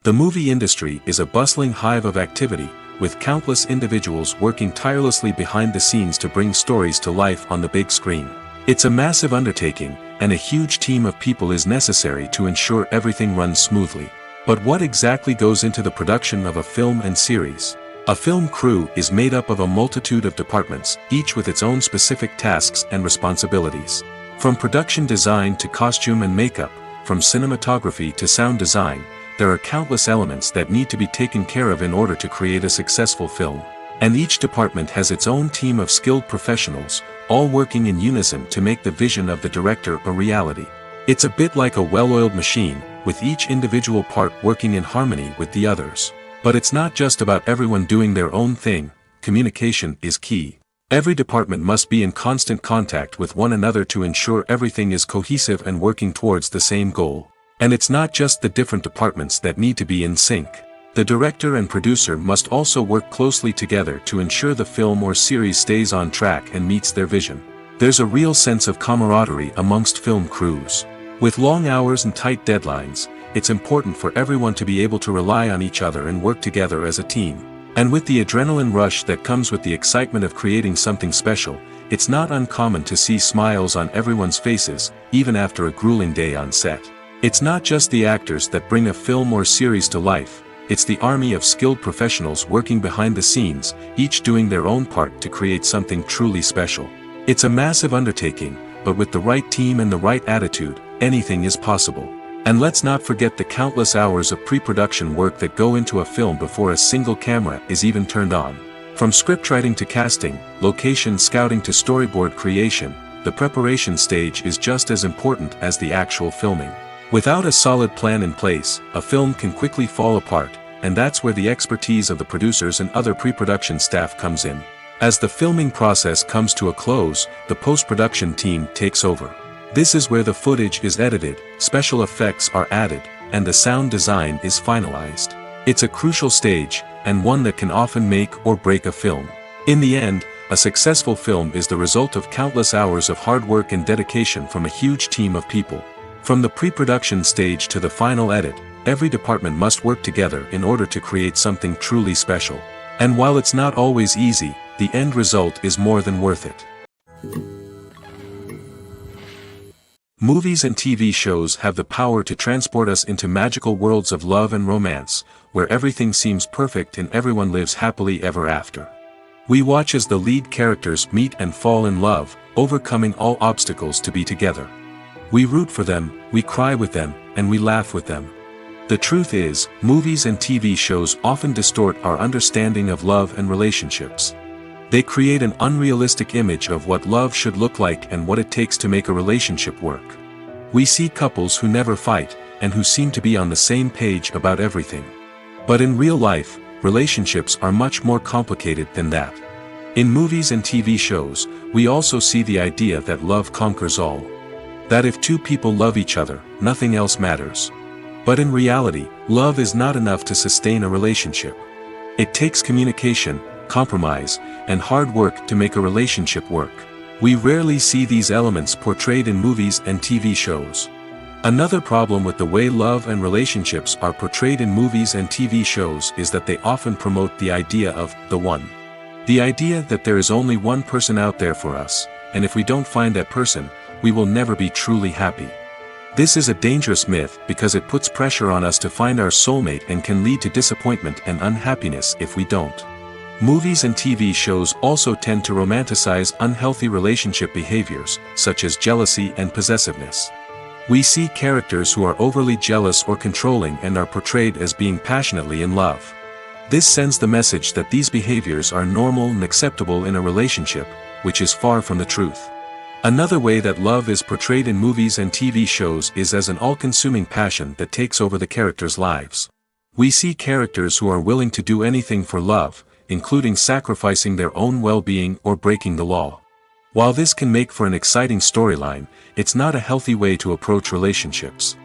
The movie industry is a bustling hive of activity, with countless individuals working tirelessly behind the scenes to bring stories to life on the big screen. It's a massive undertaking, and a huge team of people is necessary to ensure everything runs smoothly. But what exactly goes into the production of a film and series? A film crew is made up of a multitude of departments, each with its own specific tasks and responsibilities. From production design to costume and makeup, from cinematography to sound design, there are countless elements that need to be taken care of in order to create a successful film. And each department has its own team of skilled professionals, all working in unison to make the vision of the director a reality. It's a bit like a well-oiled machine, with each individual part working in harmony with the others. But it's not just about everyone doing their own thing. Communication is key. Every department must be in constant contact with one another to ensure everything is cohesive and working towards the same goal. And it's not just the different departments that need to be in sync. The director and producer must also work closely together to ensure the film or series stays on track and meets their vision. There's a real sense of camaraderie amongst film crews. With long hours and tight deadlines, it's important for everyone to be able to rely on each other and work together as a team. And with the adrenaline rush that comes with the excitement of creating something special, it's not uncommon to see smiles on everyone's faces, even after a grueling day on set. It's not just the actors that bring a film or series to life, it's the army of skilled professionals working behind the scenes, each doing their own part to create something truly special. It's a massive undertaking, but with the right team and the right attitude, anything is possible. And let's not forget the countless hours of pre-production work that go into a film before a single camera is even turned on. From scriptwriting to casting, location scouting to storyboard creation, the preparation stage is just as important as the actual filming. Without a solid plan in place, a film can quickly fall apart, and that's where the expertise of the producers and other pre-production staff comes in. As the filming process comes to a close, the post-production team takes over. This is where the footage is edited, special effects are added, and the sound design is finalized. It's a crucial stage, and one that can often make or break a film. In the end, a successful film is the result of countless hours of hard work and dedication from a huge team of people. From the pre-production stage to the final edit, every department must work together in order to create something truly special. And while it's not always easy, the end result is more than worth it. Movies and TV shows have the power to transport us into magical worlds of love and romance, where everything seems perfect and everyone lives happily ever after. We watch as the lead characters meet and fall in love, overcoming all obstacles to be together. We root for them, we cry with them, and we laugh with them. The truth is, movies and TV shows often distort our understanding of love and relationships. They create an unrealistic image of what love should look like and what it takes to make a relationship work. We see couples who never fight, and who seem to be on the same page about everything. But in real life, relationships are much more complicated than that. In movies and TV shows, we also see the idea that love conquers all. That if two people love each other, nothing else matters. But in reality, love is not enough to sustain a relationship. It takes communication, compromise, and hard work to make a relationship work. We rarely see these elements portrayed in movies and TV shows. Another problem with the way love and relationships are portrayed in movies and TV shows is that they often promote the idea of the one. The idea that there is only one person out there for us, and if we don't find that person, we will never be truly happy. This is a dangerous myth because it puts pressure on us to find our soulmate and can lead to disappointment and unhappiness if we don't. Movies and TV shows also tend to romanticize unhealthy relationship behaviors, such as jealousy and possessiveness. We see characters who are overly jealous or controlling and are portrayed as being passionately in love. This sends the message that these behaviors are normal and acceptable in a relationship, which is far from the truth. Another way that love is portrayed in movies and TV shows is as an all-consuming passion that takes over the characters' lives. We see characters who are willing to do anything for love, including sacrificing their own well-being or breaking the law. While this can make for an exciting storyline, it's not a healthy way to approach relationships.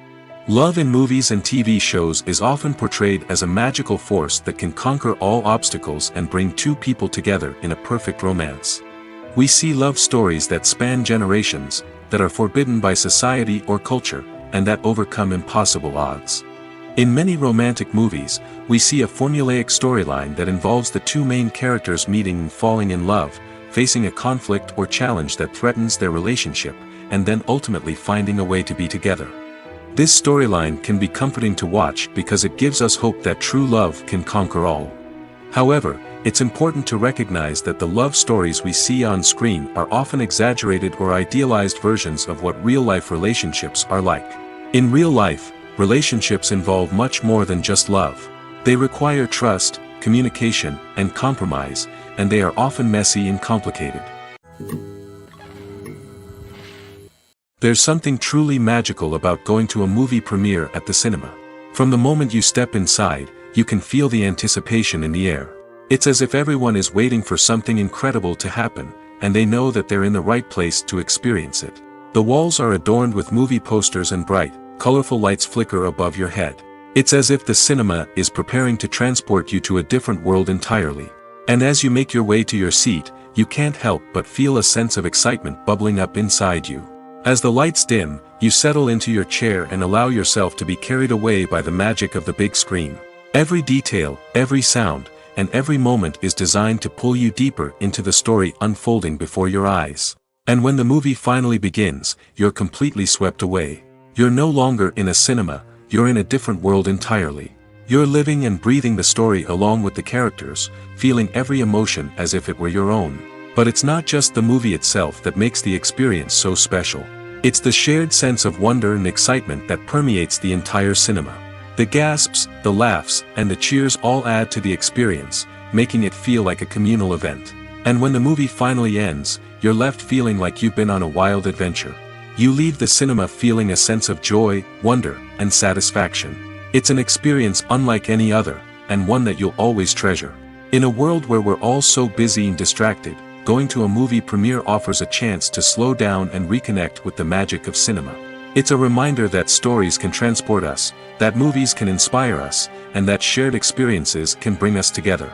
Love in movies and TV shows is often portrayed as a magical force that can conquer all obstacles and bring two people together in a perfect romance. We see love stories that span generations, that are forbidden by society or culture, and that overcome impossible odds. In many romantic movies, we see a formulaic storyline that involves the two main characters meeting and falling in love, facing a conflict or challenge that threatens their relationship, and then ultimately finding a way to be together. This storyline can be comforting to watch because it gives us hope that true love can conquer all. However, it's important to recognize that the love stories we see on screen are often exaggerated or idealized versions of what real-life relationships are like. In real life, relationships involve much more than just love. They require trust, communication, and compromise, and they are often messy and complicated. There's something truly magical about going to a movie premiere at the cinema. From the moment you step inside, you can feel the anticipation in the air. It's as if everyone is waiting for something incredible to happen, and they know that they're in the right place to experience it. The walls are adorned with movie posters and bright, colorful lights flicker above your head. It's as if the cinema is preparing to transport you to a different world entirely. And as you make your way to your seat, you can't help but feel a sense of excitement bubbling up inside you. As the lights dim, you settle into your chair and allow yourself to be carried away by the magic of the big screen. Every detail, every sound, and every moment is designed to pull you deeper into the story unfolding before your eyes. And when the movie finally begins, you're completely swept away. You're no longer in a cinema, you're in a different world entirely. You're living and breathing the story along with the characters, feeling every emotion as if it were your own. But it's not just the movie itself that makes the experience so special. It's the shared sense of wonder and excitement that permeates the entire cinema. The gasps, the laughs, and the cheers all add to the experience, making it feel like a communal event. And when the movie finally ends, you're left feeling like you've been on a wild adventure. You leave the cinema feeling a sense of joy, wonder, and satisfaction. It's an experience unlike any other, and one that you'll always treasure. In a world where we're all so busy and distracted, going to a movie premiere offers a chance to slow down and reconnect with the magic of cinema. It's a reminder that stories can transport us, that movies can inspire us, and that shared experiences can bring us together.